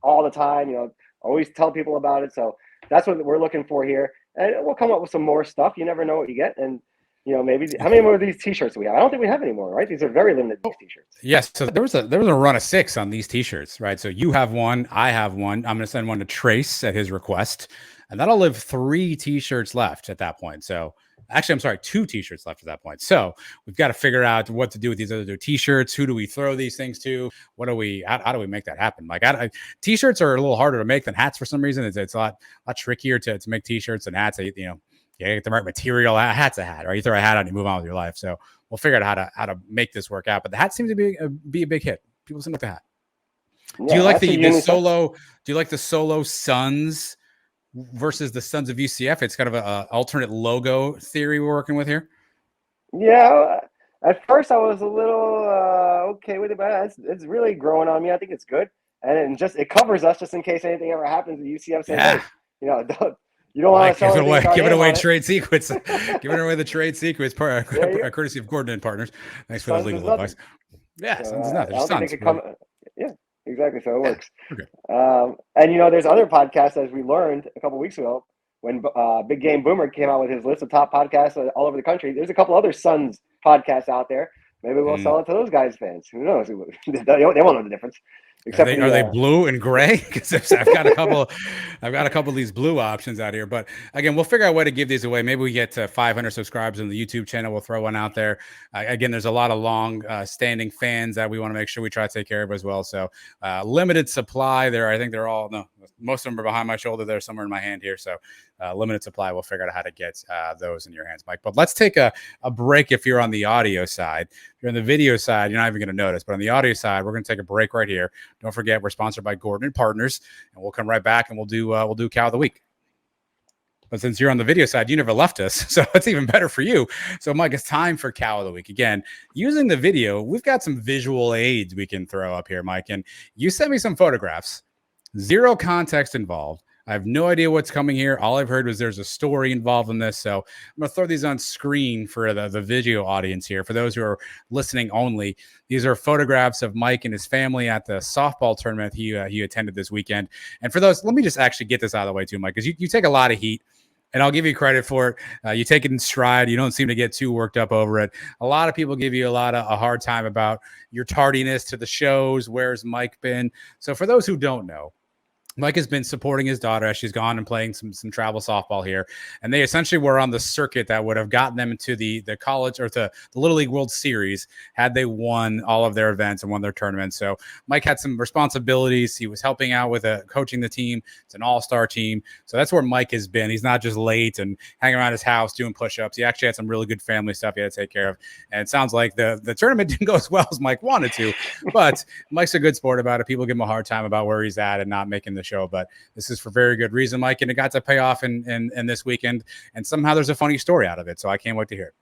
all the time. Always tell people about it. So that's what we're looking for here, and we'll come up with some more stuff. You never know what you get, and maybe how many more of these T-shirts do we have? I don't think we have any more, right? These are very limited. These T-shirts. Yes. So there was a run of 6 on these T-shirts, right? So you have one, I have one. I'm going to send one to Trace at his request, and that'll leave 3 T-shirts left at that point. So actually, I'm sorry, 2 T-shirts left at that point. So we've got to figure out what to do with these other T-shirts. Who do we throw these things to? What do we? How do we make that happen? Like, T-shirts are a little harder to make than hats for some reason. It's a lot trickier to make T-shirts and hats. You get the right material. A hat's a hat, right? You throw a hat on, you move on with your life. So we'll figure out how to make this work out. But the hat seems to be a big hit. People seem to like the hat. Yeah, do you like the solo? Do you like the solo Suns versus the Sons of UCF? It's kind of a alternate logo theory we're working with here. Yeah. At first, I was a little okay with it, but it's really growing on me. I think it's good, and it covers us just in case anything ever happens. The UCF says, "Hey, you don't want to sell give it away trade secrets. Giving away the trade secrets, courtesy of Gordon and Partners. Thanks for the legal advice. Yeah, Sons is nothing. Yeah, exactly. So it works. Okay. And there's other podcasts, as we learned a couple weeks ago when Big Game Boomer came out with his list of top podcasts all over the country. There's a couple other Suns podcasts out there. Maybe we'll sell it to those guys' fans. Who knows? They won't know the difference. Are they blue and gray? Because I've got a couple of these blue options out here. But again, we'll figure out a way to give these away. Maybe we get to 500 subscribers on the YouTube channel. We'll throw one out there. Again, there's a lot of long standing fans that we want to make sure we try to take care of as well. So limited supply there. I think most of them are behind my shoulder. They're somewhere in my hand here. So limited supply. We'll figure out how to get those in your hands, Mike. But let's take a break if you're on the audio side. If you're on the video side, you're not even going to notice. But on the audio side, we're going to take a break right here. Don't forget, we're sponsored by Gordon and Partners, and we'll come right back and we'll do Cow of the Week. But since you're on the video side, you never left us, so it's even better for you. So, Mike, it's time for Cow of the Week. Again, using the video, we've got some visual aids we can throw up here, Mike. And you sent me some photographs, 0 context involved. I have no idea what's coming here. All I've heard was there's a story involved in this. So I'm going to throw these on screen for the video audience here. For those who are listening only, these are photographs of Mike and his family at the softball tournament he attended this weekend. And for those, let me just actually get this out of the way too, Mike, because you take a lot of heat. And I'll give you credit for it. You take it in stride. You don't seem to get too worked up over it. A lot of people give you a hard time about your tardiness to the shows. Where's Mike been? So for those who don't know, Mike has been supporting his daughter as she's gone and playing some travel softball here. And they essentially were on the circuit that would have gotten them into the college or the Little League World Series had they won all of their events and won their tournaments. So Mike had some responsibilities. He was helping out with coaching the team. It's an all-star team. So that's where Mike has been. He's not just late and hanging around his house doing push-ups. He actually had some really good family stuff he had to take care of. And it sounds like the tournament didn't go as well as Mike wanted to. But Mike's a good sport about it. People give him a hard time about where he's at and not making the show, but this is for very good reason, Mike, and it got to pay off in this weekend, and somehow there's a funny story out of it, so I can't wait to hear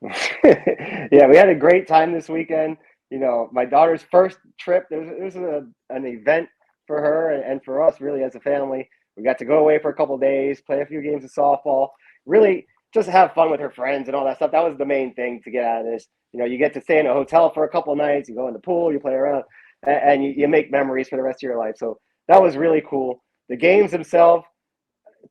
it. Yeah, we had a great time this weekend. My daughter's first trip, it was an event for her and for us really as a family. We got to go away for a couple of days, play a few games of softball, really just have fun with her friends and all that stuff. That was the main thing to get out of this. You get to stay in a hotel for a couple of nights, you go in the pool, you play around, and you make memories for the rest of your life. So that was really cool. The games themselves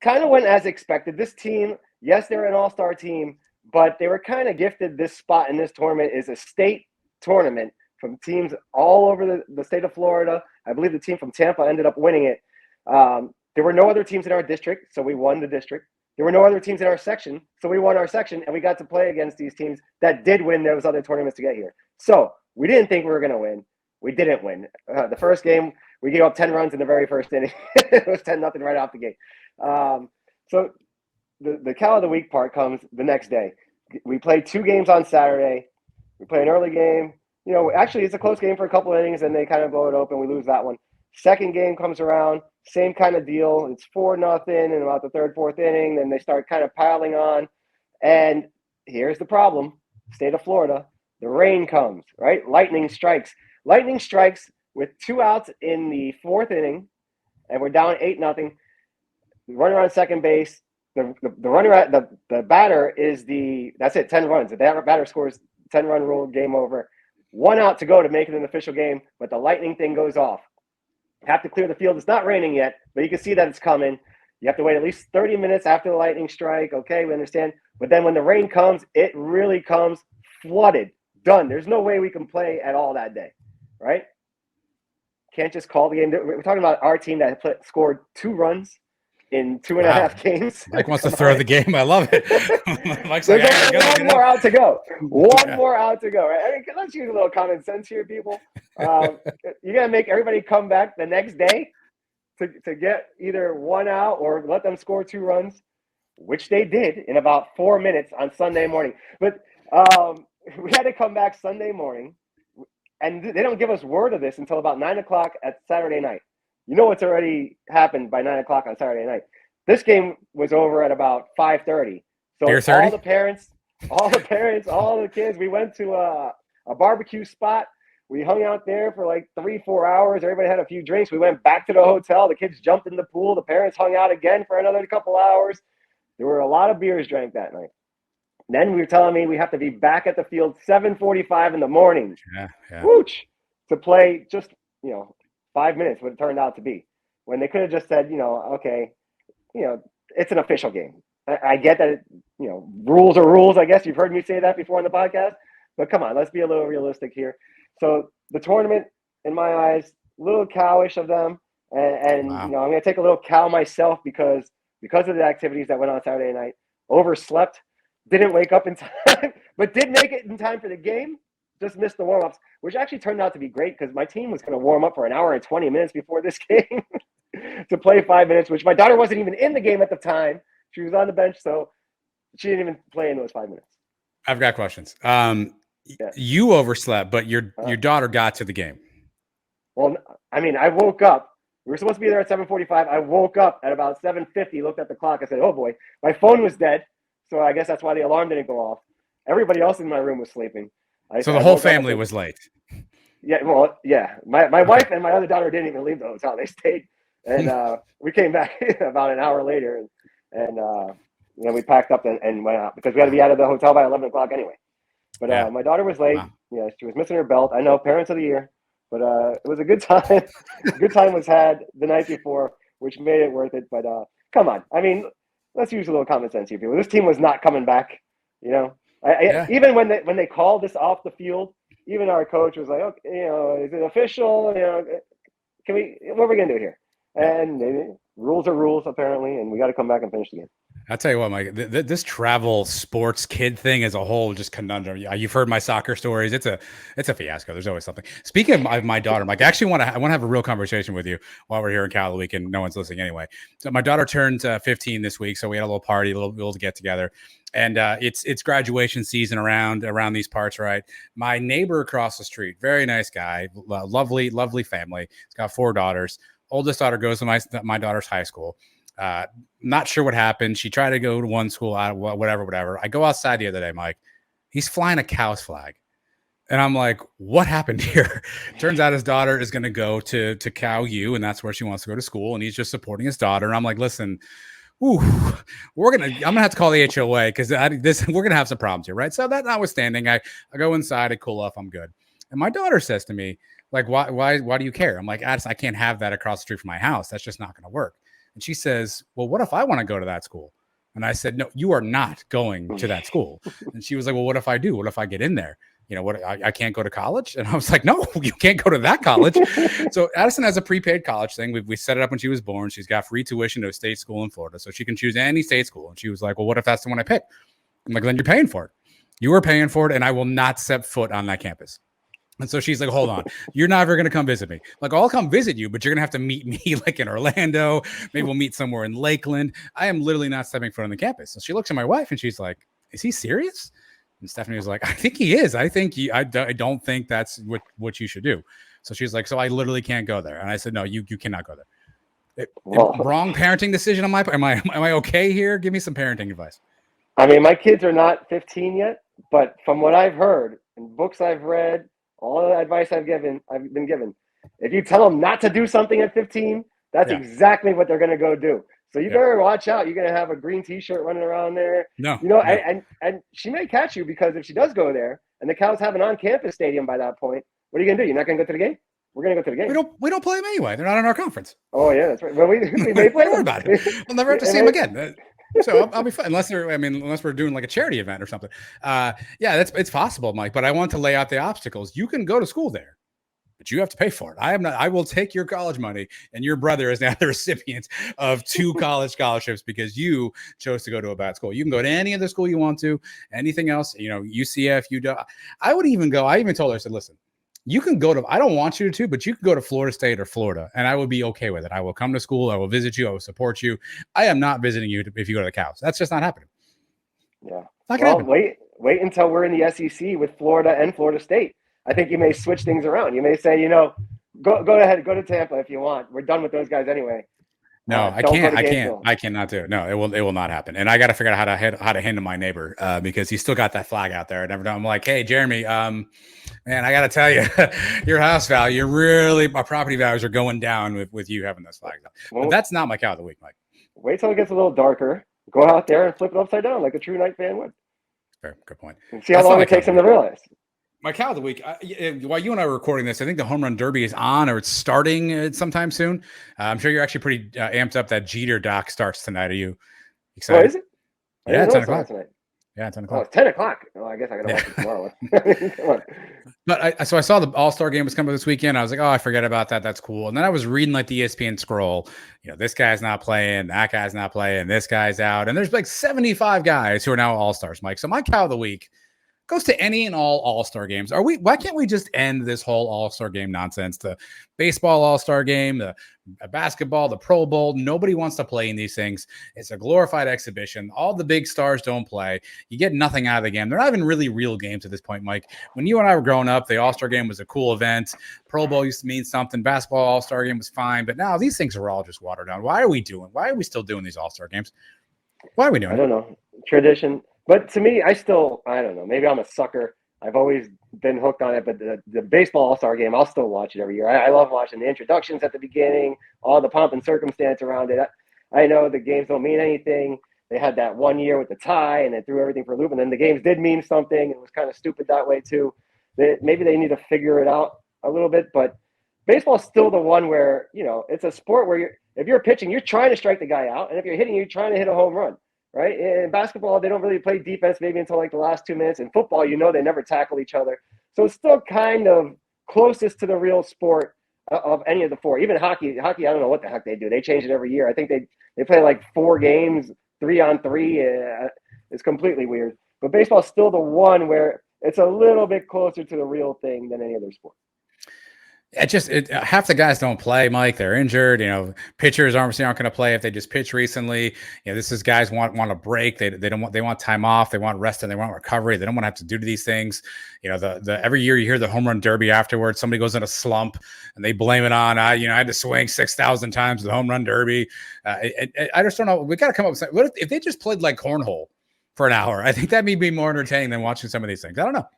kind of went as expected. This team, yes, they're an all-star team, but they were kind of gifted this spot in this tournament is a state tournament from teams all over the state of Florida. I believe the team from Tampa ended up winning it. There were no other teams in our district, so we won the district. There were no other teams in our section, so we won our section, and we got to play against these teams that did win those other tournaments to get here. So we didn't think we were going to win. We didn't win. The first game, we gave up 10 runs in the very first inning. It was 10-0 right off the gate. So the Cow of the Week part comes the next day. We played 2 games on Saturday. We play an early game. Actually, it's a close game for a couple innings, and they kind of blow it open. We lose that one. Second game comes around, same kind of deal. It's 4-0 in about the third, fourth inning. Then they start kind of piling on. And here's the problem. State of Florida, the rain comes, right? Lightning strikes. Lightning strikes with 2 outs in the fourth inning, and we're down 8-0. Runner on second base. The runner at the batter is that's it, 10 runs. If the batter scores 10-run rule, game over. 1 out to go to make it an official game, but the lightning thing goes off. Have to clear the field. It's not raining yet, but you can see that it's coming. You have to wait at least 30 minutes after the lightning strike. Okay, we understand. But then when the rain comes, it really comes flooded. Done. There's no way we can play at all that day, right? Can't just call the game. We're talking about our team that scored 2 runs in 2.5 games. Mike wants to throw the game. I love it. Mike's like, one more out to go. One more out to go. Right? I mean, let's use a little common sense here, people. You got to make everybody come back the next day to get either 1 out or let them score 2 runs, which they did in about 4 minutes on Sunday morning. But we had to come back Sunday morning, and they don't give us word of this until about 9 o'clock at Saturday night. You know what's already happened by 9 o'clock on Saturday night. This game was over at about 5:30. So all the parents, all the kids, we went to a barbecue spot. We hung out there for like 3-4 hours. Everybody had a few drinks. We went back to the hotel. The kids jumped in the pool. The parents hung out again for another couple hours. There were a lot of beers drank that night. Then we were telling me we have to be back at the field 7:45 in the morning. Whoosh, to play just, 5 minutes, what it turned out to be. When they could have just said, okay, it's an official game. I get that, rules are rules, I guess. You've heard me say that before on the podcast. But come on, let's be a little realistic here. So the tournament, in my eyes, a little cowish of them. And wow. I'm going to take a little cow myself because of the activities that went on Saturday night. Overslept, didn't wake up in time, but did make it in time for the game. Just missed the warm-ups, which actually turned out to be great because my team was going to warm up for an hour and 20 minutes before this game to play 5 minutes, which my daughter wasn't even in the game at the time. She was on the bench, so she didn't even play in those 5 minutes. I've got questions. You overslept, but your daughter got to the game. Well, I mean, I woke up. We were supposed to be there at 7:45. I woke up at about 7:50, looked at the clock. I said, oh, boy. My phone was dead, so I guess that's why the alarm didn't go off. Everybody else in my room was sleeping. So the whole family was late. Yeah, well, yeah. My wife and my other daughter didn't even leave the hotel. They stayed, and we came back about an hour later, and we packed up and went out because we had to be out of the hotel by 11 o'clock anyway. But my daughter was late. Wow. Yeah, she was missing her belt. I know, parents of the year, but it was a good time. Good time was had the night before, which made it worth it. But come on, I mean, let's use a little common sense here, people. This team was not coming back. Even when they called this off the field, even our coach was like, okay, is it official? What are we gonna do here? And rules are rules apparently, and we got to come back and finish the game. I'll tell you what, Mike, this travel sports kid thing as a whole, just conundrum. You've heard my soccer stories. It's a fiasco. There's always something. Speaking of my daughter, Mike, I actually want to have a real conversation with you while we're here in Cal week and no one's listening anyway. So my daughter turned 15 this week. So we had a little party, a little get together. And it's graduation season around these parts, right? My neighbor across the street, very nice guy, lovely family. He's got 4 daughters. Oldest daughter goes to my daughter's high school. Not sure what happened. She tried to go to one school, whatever. I go outside the other day, Mike. He's flying a Cow's flag. And I'm like, what happened here? Turns out his daughter is going to go to Cal U, and that's where she wants to go to school. And he's just supporting his daughter. And I'm like, listen, I'm gonna have to call the HOA because we're gonna have some problems here, right? So that notwithstanding, I go inside, I cool off, I'm good. And my daughter says to me, like, why do you care? I'm like, Addison, I can't have that across the street from my house. That's just not gonna work. And she says, well, what if I want to go to that school? And I said, no, you are not going to that school. And she was like, well, what if I do? What if I get in there? I can't go to college? And I was like, no, you can't go to that college. So Addison has a prepaid college thing. We set it up when she was born. She's got free tuition to a state school in Florida. So she can choose any state school. And she was like, well, what if that's the one I pick? I'm like, then you're paying for it. You are paying for it. And I will not set foot on that campus. And so she's like, hold on, you're never going to come visit me. Like, I'll come visit you, but you're going to have to meet me like in Orlando. Maybe we'll meet somewhere in Lakeland. I am literally not stepping foot on the campus. So she looks at my wife and she's like, is he serious? And Stephanie was like, I think he is. I don't think that's what you should do. So she's like, so I literally can't go there. And I said, no, you cannot go there. Wrong parenting decision on my part. Am I okay here? Give me some parenting advice. I mean, my kids are not 15 yet, but from what I've heard and books I've read, all the advice I've been given, if you tell them not to do something at 15, that's exactly what they're going to go do. So you better watch out. You're gonna have a green T-shirt running around there. No, you know, no. and she may catch you because if she does go there and the Cows have an on-campus stadium by that point, what are you gonna do? You're not gonna go to the game? We're gonna go to the game. We don't play them anyway. They're not in our conference. Oh yeah, that's right. Well, we may play Don't worry them. about it. We'll never have to see them again. So I'll be fine unless we're doing like a charity event or something. It's possible, Mike. But I want to lay out the obstacles. You can go to school there, but you have to pay for it. I will take your college money, and your brother is now the recipient of 2 college scholarships because you chose to go to a bad school. You can go to any other school you want to. Anything else, UCF, UW. I even told her, I said, listen, you can go to, I don't want you to, but you can go to Florida State or Florida, and I would be okay with it. I will come to school. I will visit you. I will support you. I am not visiting you if you go to the Cows. That's just not happening. Yeah. Wait until we're in the SEC with Florida and Florida State. I think you may switch things around. You may say, go ahead, go to Tampa if you want. We're done with those guys anyway. No, I cannot do it. No, it will not happen. And I got to figure out how to handle my neighbor because he's still got that flag out there. I'm like, hey, Jeremy, man, I got to tell you, your house value, my property values are going down with you having those flags up. But that's not my cow of the week, Mike. Wait till it gets a little darker. Go out there and flip it upside down like a true Knight fan would. Fair, good point. And see how long it takes him to realize. My cow of the week, while you and I are recording this, I think the Home Run Derby is on or it's starting sometime soon. I'm sure you're actually pretty amped up that Jeter doc starts tonight. Are you excited? Oh, is it? Yeah, 10 o'clock. Tonight. Yeah, 10 o'clock. Oh, it's 10 o'clock. Oh, I guess I got to watch it tomorrow. Come on. But I saw the All-Star game was coming this weekend. I was like, oh, I forget about that. That's cool. And then I was reading like the ESPN scroll. This guy's not playing. That guy's not playing. This guy's out. And there's like 75 guys who are now All-Stars, Mike. So my cow of the week goes to any and all All-Star games. Why can't we just end this whole All-Star game nonsense? The baseball All-Star game, the basketball, the Pro Bowl. Nobody wants to play in these things. It's a glorified exhibition. All the big stars don't play. You get nothing out of the game. They're not even really real games at this point, Mike. When you and I were growing up, the All-Star game was a cool event. Pro Bowl used to mean something. Basketball All-Star game was fine. But now these things are all just watered down. Why are we still doing these All-Star games? Why are we doing it? I don't know. Tradition. But to me, I don't know. Maybe I'm a sucker. I've always been hooked on it. But the baseball All-Star game, I'll still watch it every year. I love watching the introductions at the beginning, all the pomp and circumstance around it. I know the games don't mean anything. They had that one year with the tie, and they threw everything for a loop. And then the games did mean something. It was kind of stupid that way, too. Maybe they need to figure it out a little bit. But baseball's still the one where, it's a sport where if you're pitching, you're trying to strike the guy out. And if you're hitting, you're trying to hit a home run. Right? In basketball, they don't really play defense maybe until like the last 2 minutes. In football, they never tackle each other. So it's still kind of closest to the real sport of any of the four. Even hockey, I don't know what the heck they do. They change it every year. I think they play like 4 games, 3-on-3. It's completely weird. But baseball's still the one where it's a little bit closer to the real thing than any other sport. Half the guys don't play, Mike. They're injured. Pitchers aren't going to play if they just pitch recently. This is guys want a break. They want time off. They want rest and they want recovery. They don't want to have to do these things. Every year you hear the home run derby afterwards. Somebody goes in a slump and they blame it on I had to swing 6,000 times the home run derby. I just don't know. We got to come up with something. What if they just played like cornhole for an hour? I think that may be more entertaining than watching some of these things. I don't know.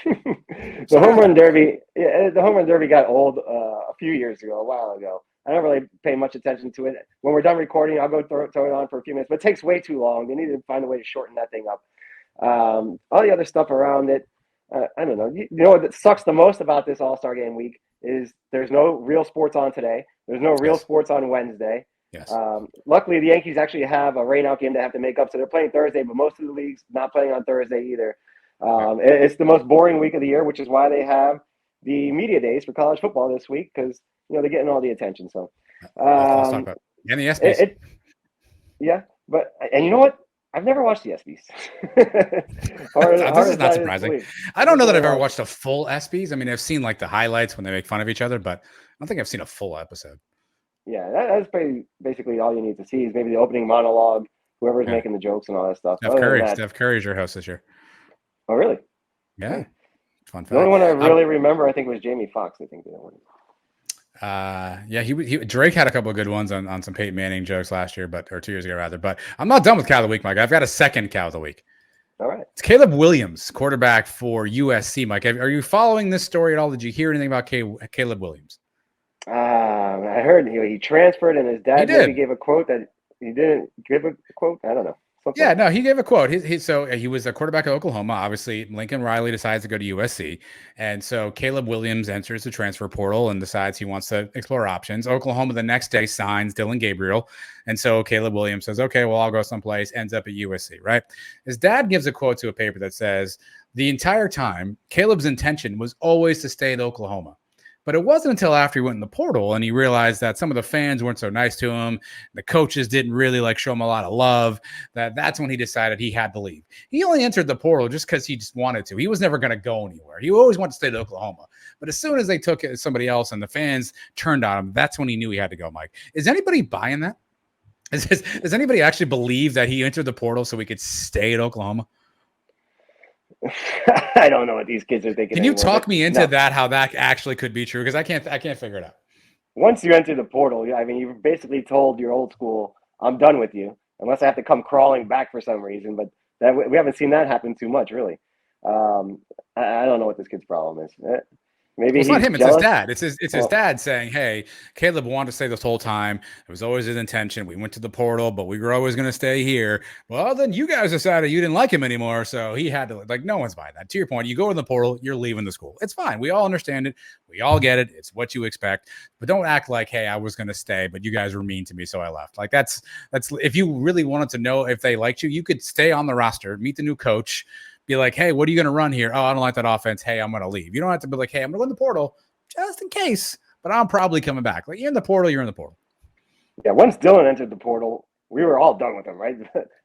The home run derby got old a few years ago, a while ago. I don't really pay much attention to it. When we're done recording, I'll go throw it on for a few minutes, but it takes way too long. They need to find a way to shorten that thing up. All the other stuff around it, I don't know. You know what sucks the most about this All-Star Game week is there's no real sports on today. There's no real sports on Wednesday. Yes. Luckily, the Yankees actually have a rain-out game they have to make up, so they're playing Thursday, but most of the leagues not playing on Thursday either. It's the most boring week of the year, which is why they have the media days for college football this week because they're getting all the attention. So, let's talk about and the ESPYs. But you know what? I've never watched the ESPYs. This is not surprising. I don't know that I've ever watched a full ESPYs. I mean, I've seen like the highlights when they make fun of each other, but I don't think I've seen a full episode. Yeah, that's basically all you need to see is maybe the opening monologue, whoever's making the jokes and all that stuff. Steph Curry's your host this year. Oh, really? Yeah. Fun fact. The only one I really remember, I think, was Jamie Foxx. I think the other one. Drake had a couple of good ones on some Peyton Manning jokes last year, or 2 years ago rather. But I'm not done with cow of the week, Mike. I've got a second cow of the week. All right. It's Caleb Williams, quarterback for USC, Mike. Are you following this story at all? Did you hear anything about Caleb Williams? I heard he transferred, and his He dad maybe did. gave a quote that he didn't give a quote. I don't know. Something Yeah, like no, he gave a quote. He was a quarterback at Oklahoma. Obviously, Lincoln Riley decides to go to USC, and so Caleb Williams enters the transfer portal and decides he wants to explore options. Oklahoma the next day signs Dylan Gabriel, and so Caleb Williams says, "Okay, well, I'll go someplace." Ends up at USC. Right? His dad gives a quote to a paper that says, "The entire time, Caleb's intention was always to stay at Oklahoma." But it wasn't until after he went in the portal and he realized that some of the fans weren't so nice to him, the coaches didn't really like show him a lot of love, that's when he decided he had to leave. He only entered the portal just because he just wanted to. He was never going to go anywhere. He always wanted to stay to Oklahoma. But as soon as they took somebody else and the fans turned on him, that's when he knew he had to go, Mike. Is anybody buying that? Does anybody actually believe that he entered the portal so he could stay at Oklahoma? I don't know what these kids are thinking. Can you anymore, talk me into no. that, how that actually could be true? Because I can't figure it out. Once you enter the portal, I mean, you've basically told your old school, "I'm done with you," unless I have to come crawling back for some reason. But we haven't seen that happen too much, really. I don't know what this kid's problem is. Maybe it's not him. jealous. It's his dad. It's his dad saying, "Hey, Caleb wanted to stay this whole time. It was always his intention. We went to the portal, but we were always going to stay here. Well, then you guys decided you didn't like him anymore, so he had to." Like, no one's buying that. To your point, you go in the portal, you're leaving the school. It's fine. We all understand it. We all get it. It's what you expect. But don't act like, "Hey, I was going to stay, but you guys were mean to me, so I left." Like that's if you really wanted to know if they liked you, you could stay on the roster, meet the new coach. Be like, "Hey, what are you going to run here?" "Oh, I don't like that offense." "Hey, I'm going to leave." You don't have to be like, "Hey, I'm going to go in the portal just in case, but I'm probably coming back." Like, you're in the portal, you're in the portal. Yeah, once Dylan entered the portal, we were all done with him, right?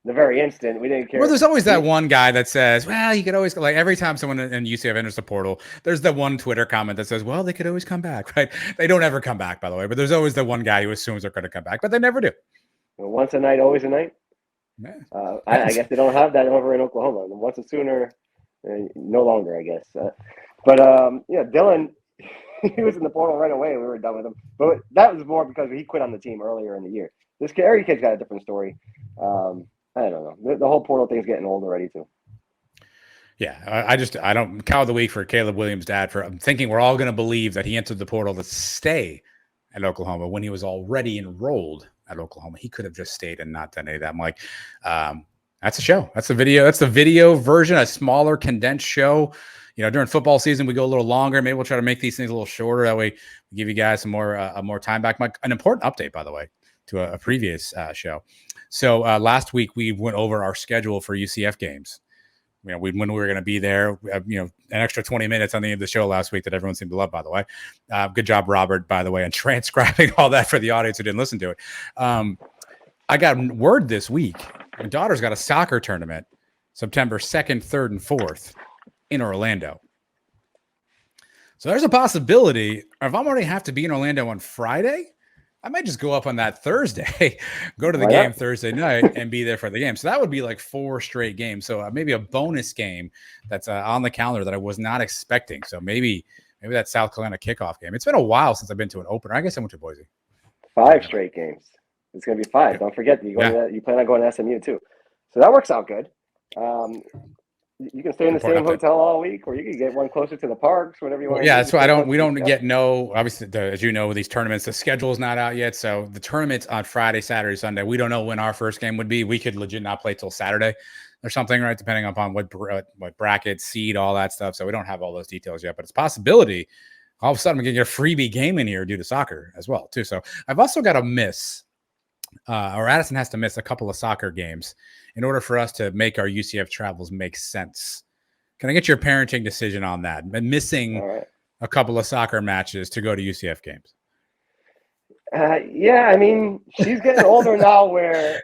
The very instant, we didn't care. Well, there's always that one guy that says, "Well, you could always," like every time someone in UCF enters the portal, there's the one Twitter comment that says, "Well, they could always come back," right? They don't ever come back, by the way, but there's always the one guy who assumes they're going to come back, but they never do. Once a night, always a night. I guess they don't have that over in Oklahoma. Once a sooner, no longer, I guess. But yeah, Dylan, he was in the portal right away. We were done with him. But that was more because he quit on the team earlier in the year. This kid, every kid's got a different story. I don't know. The whole portal thing's getting old already too. Yeah, I don't cow of the week for Caleb Williams' dad for thinking we're all going to believe that he entered the portal to stay at Oklahoma when he was already enrolled at Oklahoma. He could have just stayed and not done any of that. I'm like, that's a show. That's the video. That's the video version, a smaller, condensed show. You know, during football season, we go a little longer. Maybe we'll try to make these things a little shorter. That way, we give you guys some more time back. Mike, an important update, by the way, to a previous show. So last week we went over our schedule for UCF games. You know, when we were going to be there, you know, an extra 20 minutes on the end of the show last week that everyone seemed to love, by the way. Good job, Robert, by the way, on transcribing all that for the audience who didn't listen to it. I got word this week. My daughter's got a soccer tournament September 2nd, 3rd, and 4th in Orlando. So there's a possibility, if I'm already have to be in Orlando on Friday, I might just go up on that Thursday, go to the game Thursday night and be there for the game. So that would be like 4 straight games. So maybe a bonus game that's on the calendar that I was not expecting. So maybe that South Carolina kickoff game. It's been a while since I've been to an opener. I guess I went to Boise. 5 straight games. It's going to be 5. Don't forget, you plan on going to SMU too. So that works out good. You can stay in the same hotel all week, or you can get one closer to the parks, whatever you want. Yeah, that's why we don't get obviously, as you know, with these tournaments, the schedule is not out yet. So the tournament's on Friday, Saturday, Sunday. We don't know when our first game would be. We could legit not play till Saturday or something, right? Depending upon what bracket, seed, all that stuff. So we don't have all those details yet, but it's a possibility. All of a sudden, we're going to get a freebie game in here due to soccer as well, too. So I've also got to miss, or Addison has to miss a couple of soccer games in order for us to make our UCF travels make sense. Can I get your parenting decision on that? And missing a couple of soccer matches to go to UCF games. Yeah, I mean, she's getting older now where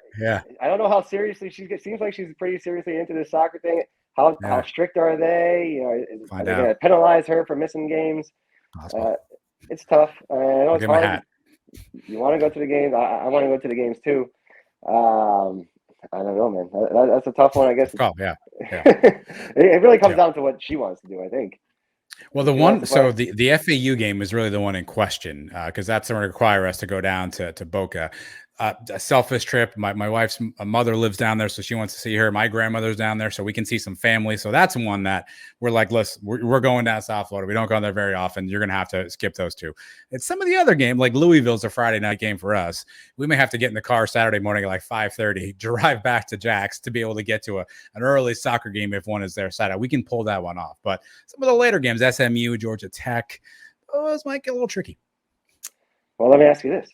I don't know how seriously seems like she's pretty seriously into this soccer thing. How strict are they? You know, are they going to penalize her for missing games? It's tough. I know it's hard. You want to go to the games. I want to go to the games too. I don't know, man. That's a tough one, I guess. Yeah. It really comes down to what she wants to do, I think. Well, the FAU game is really the one in question because that's going to require us to go down to Boca. a selfish trip. My wife's mother lives down there, so she wants to see her. My grandmother's down there, so we can see some family. So that's one that we're like, listen, we're going down South Florida. We don't go there very often. You're going to have to skip those two. It's some of the other game, like Louisville's a Friday night game for us. We may have to get in the car Saturday morning at like 5:30, drive back to Jack's to be able to get to an early soccer game if one is there Saturday. We can pull that one off. But some of the later games, SMU, Georgia Tech, those might get a little tricky. Well, let me ask you this.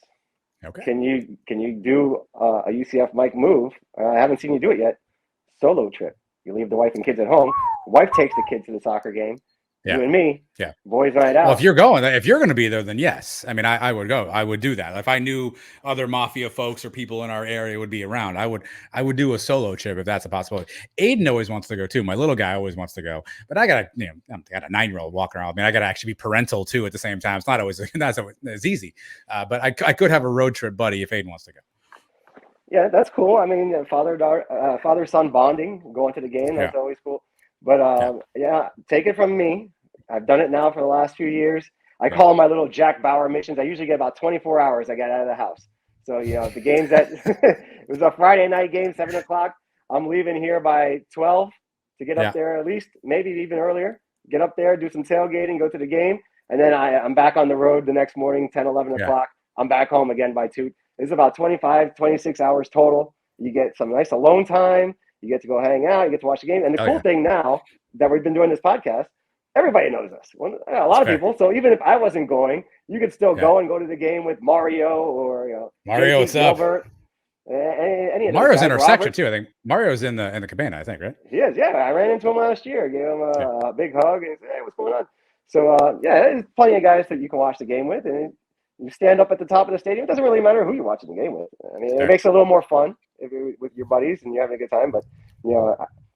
Okay. Can you do a UCF Mike move? I haven't seen you do it yet. Solo trip. You leave the wife and kids at home. The wife takes the kids to the soccer game. Yeah. You and me. Yeah. Boys night out. Well, if you're going to be there, then yes. I mean, I would go. I would do that. If I knew other mafia folks or people in our area would be around, I would do a solo trip if that's a possibility. Aiden always wants to go too. My little guy always wants to go, but I got a 9-year-old walking around. I mean, I got to actually be parental too at the same time. It's not always as easy, but I could have a road trip buddy if Aiden wants to go. Yeah, that's cool. I mean, father-son bonding, going to the game, that's always cool. But take it from me. I've done it now for the last few years. I call them my little Jack Bauer missions. I usually get about 24 hours I get out of the house. So, the game's it was a Friday night game, 7 o'clock. I'm leaving here by 12 to get up there at least, maybe even earlier. Get up there, do some tailgating, go to the game. And then I'm back on the road the next morning, 10, 11 o'clock. I'm back home again by 2. It's about 25, 26 hours total. You get some nice alone time. You get to go hang out. You get to watch the game. And the cool thing now that we've been doing this podcast, everybody knows us. A lot of people. So even if I wasn't going, you could still go and go to the game with Mario or Mario. What's up? Any of Mario's guys, in our section too. I think Mario's in the cabana. I think, right? He is. Yeah, I ran into him last year. Gave him a big hug and said, "Hey, what's going on?" So there's plenty of guys that you can watch the game with, and you stand up at the top of the stadium. It doesn't really matter who you're watching the game with. I mean, it makes it a little more fun if you're with your buddies and you're having a good time. But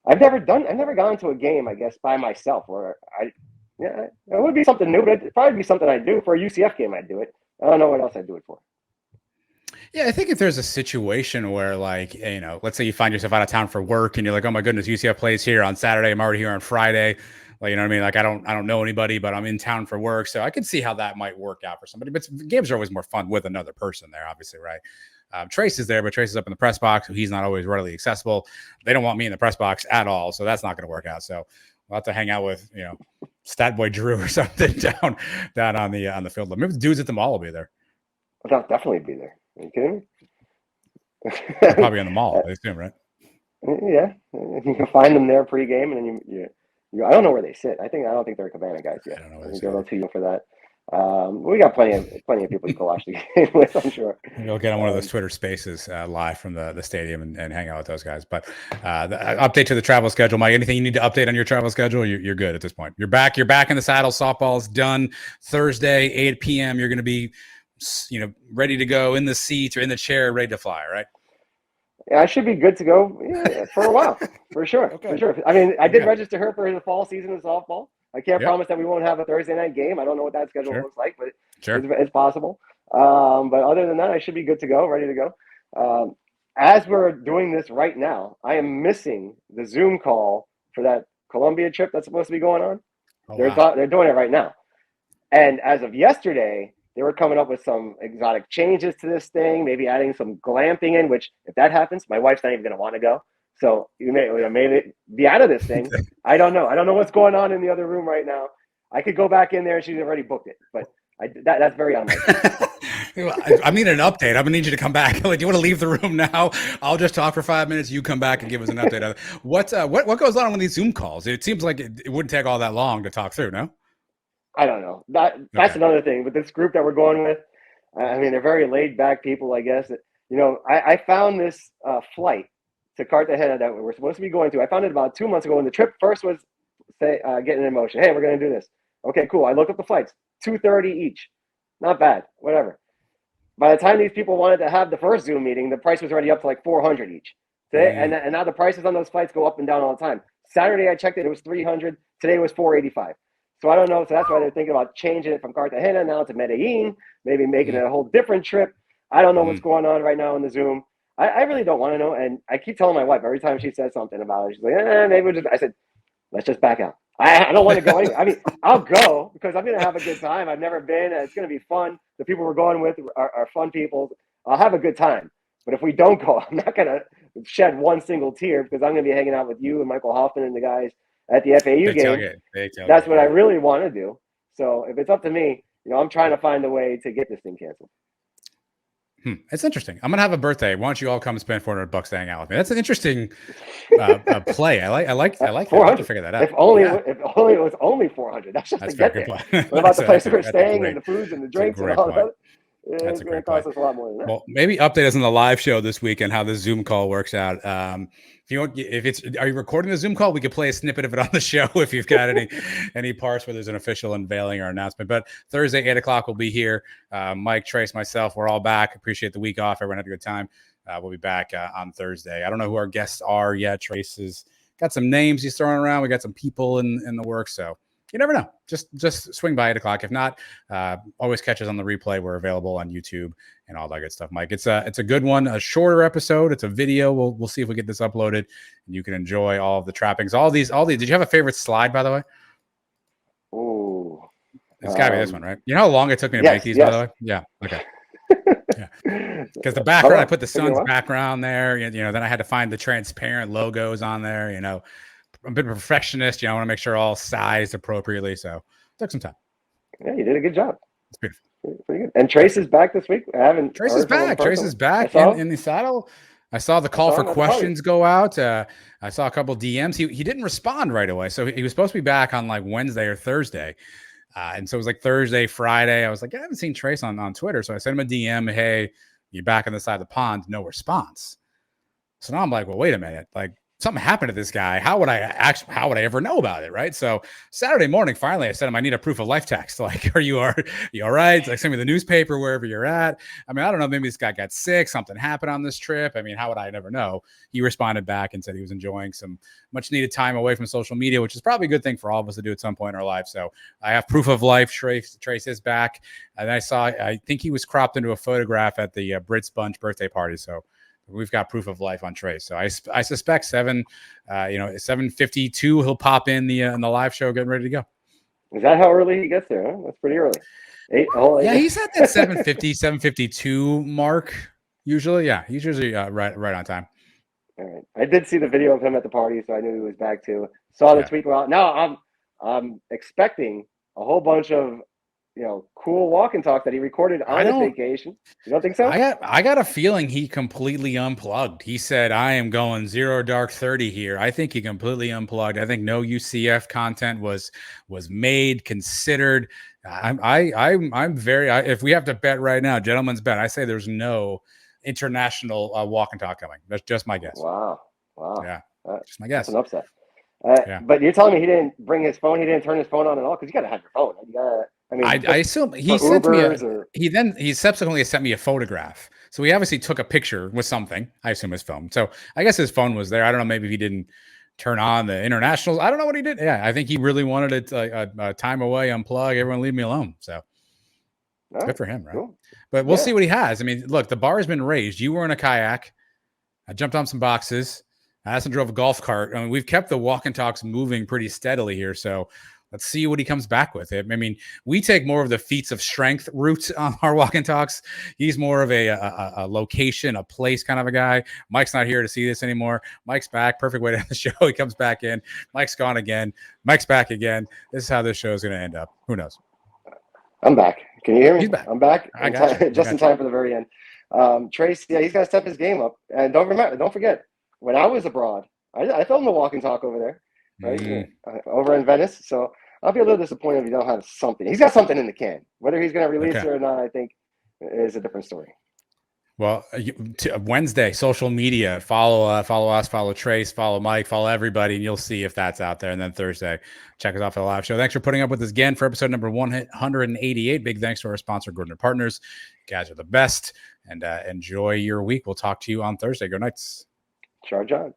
I've never gone to a game, I guess, by myself. Where it would be something new, but it'd probably be something I'd do for a UCF game. I'd do it. I don't know what else I'd do it for. Yeah, I think if there's a situation where, like, let's say you find yourself out of town for work and you're like, oh my goodness, UCF plays here on Saturday. I'm already here on Friday. Like, you know what I mean? Like, I don't know anybody, but I'm in town for work. So I can see how that might work out for somebody. But games are always more fun with another person there, obviously, right? Trace is there, but Trace is up in the press box, so he's not always readily accessible. They don't want me in the press box at all, so that's not going to work out. So we'll have to hang out with, Stat Boy Drew or something down on the field. Maybe the dudes at the mall will be there. I'll definitely be there. Are you kidding me? Probably on the mall, I assume, right? Yeah, you can find them there pregame, and then you I don't know where they sit. I don't think they're Cabana guys yet. I don't know I where think they're a little too young for that. We got plenty of people you can watch the game with, I'm sure. You'll get on one of those Twitter spaces live from the stadium and hang out with those guys. But the update to the travel schedule, Mike. Anything you need to update on your travel schedule? You're good at this point. You're back in the saddle. Softball's done. Thursday, 8 p.m. You're going to be, ready to go in the seat or in the chair, ready to fly, right? Yeah, I should be good to go for a while, for sure. Okay. For sure. I mean, I did register her for the fall season of softball. I can't promise that we won't have a Thursday night game. I don't know what that schedule looks like, but it's possible. But other than that, I should be good to go, ready to go. As we're doing this right now, I am missing the Zoom call for that Columbia trip that's supposed to be going on. Oh, they're doing it right now. And as of yesterday, they were coming up with some exotic changes to this thing, maybe adding some glamping in, which if that happens, my wife's not even going to want to go. So you may be out of this thing. I don't know. I don't know what's going on in the other room right now. I could go back in there and she's already booked it, but that's very unlikely. I need an update. I'm gonna need you to come back. Like, do you want to leave the room now? I'll just talk for 5 minutes. You come back and give us an update. What goes on with these Zoom calls? It seems like it wouldn't take all that long to talk through. No, I don't know. That's another thing with this group that we're going with. I mean, they're very laid back people, I guess. I found this flight to Cartagena that we're supposed to be going to. I found it about 2 months ago when the trip first was getting in motion. Hey, we're going to do this. Okay, cool. I looked up the flights, $230 each. Not bad. Whatever. By the time these people wanted to have the first Zoom meeting, the price was already up to like $400 each. Today, and now the prices on those flights go up and down all the time. Saturday I checked it was $300. Today it was $485. So I don't know. So that's why they're thinking about changing it from Cartagena now to Medellin, maybe making it a whole different trip. I don't know what's going on right now in the Zoom. I really don't want to know. And I keep telling my wife every time she says something about it, she's like, maybe we'll just, I said, let's just back out. I don't want to go anywhere. I mean, I'll go because I'm going to have a good time. I've never been. It's going to be fun. The people we're going with are fun people. I'll have a good time. But if we don't go, I'm not going to shed one single tear because I'm going to be hanging out with you and Michael Hoffman and the guys at the FAU Big game. tailgate, That's what I really want to do. So if it's up to me, I'm trying to find a way to get this thing canceled. It's interesting. I'm gonna have a birthday. Why don't you all come and spend $400 to hang out with me? That's an interesting play. I like that. I have to figure that out. If only it was only 400. That's just to get there. What about the place we're staying and the foods and the drinks and all that? It's going to cost us a lot more than that. Well, maybe update us on the live show this week and how the Zoom call works out. Are you recording the Zoom call? We could play a snippet of it on the show if you've got any parts where there's an official unveiling or announcement. But Thursday, 8:00, we'll be here. Mike, Trace, myself, we're all back. Appreciate the week off. Everyone had a good time. We'll be back on Thursday. I don't know who our guests are yet. Trace has got some names he's throwing around. We got some people in the works, so you never know. Just swing by 8:00. If not, always catch us on the replay. We're available on YouTube and all that good stuff. Mike, it's a good one, a shorter episode. It's a video. We'll see if we get this uploaded and you can enjoy all of the trappings. All these. Did you have a favorite slide, by the way? Oh, it's gotta be this one, right? You know how long it took me to make these, by the way? Yeah. Okay. Yeah. Because the background, I put the sun's background there. Then I had to find the transparent logos on there. I'm a bit of a perfectionist. I want to make sure all sized appropriately. So it took some time. Yeah, you did a good job. It's beautiful. Pretty good. And Trace is back this week. Trace is back. Trace is back in the saddle. I saw the call for questions go out. I saw a couple DMs. He didn't respond right away. So he was supposed to be back on like Wednesday or Thursday. And so it was like Thursday, Friday. I was like, I haven't seen Trace on Twitter. So I sent him a DM. Hey, you're back on the side of the pond. No response. So now I'm like, well, wait a minute. Like, something happened to this guy. How would I ever know about it? Right. So Saturday morning, finally, I said him, I need a proof of life text. Like, you all right? Like, send me the newspaper wherever you're at. I mean, I don't know. Maybe this guy got sick. Something happened on this trip. I mean, how would I never know? He responded back and said he was enjoying some much needed time away from social media, which is probably a good thing for all of us to do at some point in our life. So I have proof of life. Trace is back. And I think he was cropped into a photograph at the Brit Sponge birthday party. So we've got proof of life on Trace. So I suspect 7:52 he'll pop in the live show getting ready to go. Is that how early he gets there? Huh? That's pretty early. Yeah, he's at that 7:50, 7:52 mark usually. Yeah, he's usually right on time. All right. I did see the video of him at the party, so I knew he was back too. Saw the tweet go out. Now I'm expecting a whole bunch of cool walk and talk that he recorded on his vacation. You don't think so? I got a feeling he completely unplugged. He said, I am going 0 dark 30 here. I think he completely unplugged. I think no UCF content was made, considered. I'm very, if we have to bet right now, gentlemen's bet, I say there's no international walk and talk coming. That's just my guess. Wow. Yeah. Just my guess. That's an upset. But you're telling me he didn't bring his phone. He didn't turn his phone on at all because you got to have your phone. You got to. I assume he sent me he subsequently sent me a photograph. So he obviously took a picture with something. I assume his phone. So I guess his phone was there. I don't know. Maybe he didn't turn on the internationals. I don't know what he did. Yeah, I think he really wanted it a time away, unplug, everyone leave me alone. So good for him, right? Cool. But we'll see what he has. I mean, look, the bar has been raised. You were in a kayak. I jumped on some boxes. I also drove a golf cart. I mean, we've kept the walk and talks moving pretty steadily here. So let's see what he comes back with. I mean, we take more of the feats of strength route on our walk and talks. He's more of a location, a place kind of a guy. Mike's not here to see this anymore. Mike's back. Perfect way to end the show. He comes back in. Mike's gone again. Mike's back again. This is how this show is going to end up. Who knows? I'm back. Can you hear me? He's back. I'm back. Just in time for the very end. Trace, he's got to step his game up. And don't forget, when I was abroad, I filmed the walk and talk over there, right? Over in Venice. So I'll be a little disappointed if you don't have something. He's got something in the can. Whether he's going to release it or not, I think is a different story. Well, Wednesday, social media, follow us, follow Trace, follow Mike, follow everybody, and you'll see if that's out there. And then Thursday, check us out for the live show. Thanks for putting up with us again for episode number 188. Big thanks to our sponsor, Gordon Partners. You guys are the best, and enjoy your week. We'll talk to you on Thursday. Go Knights. Charge on.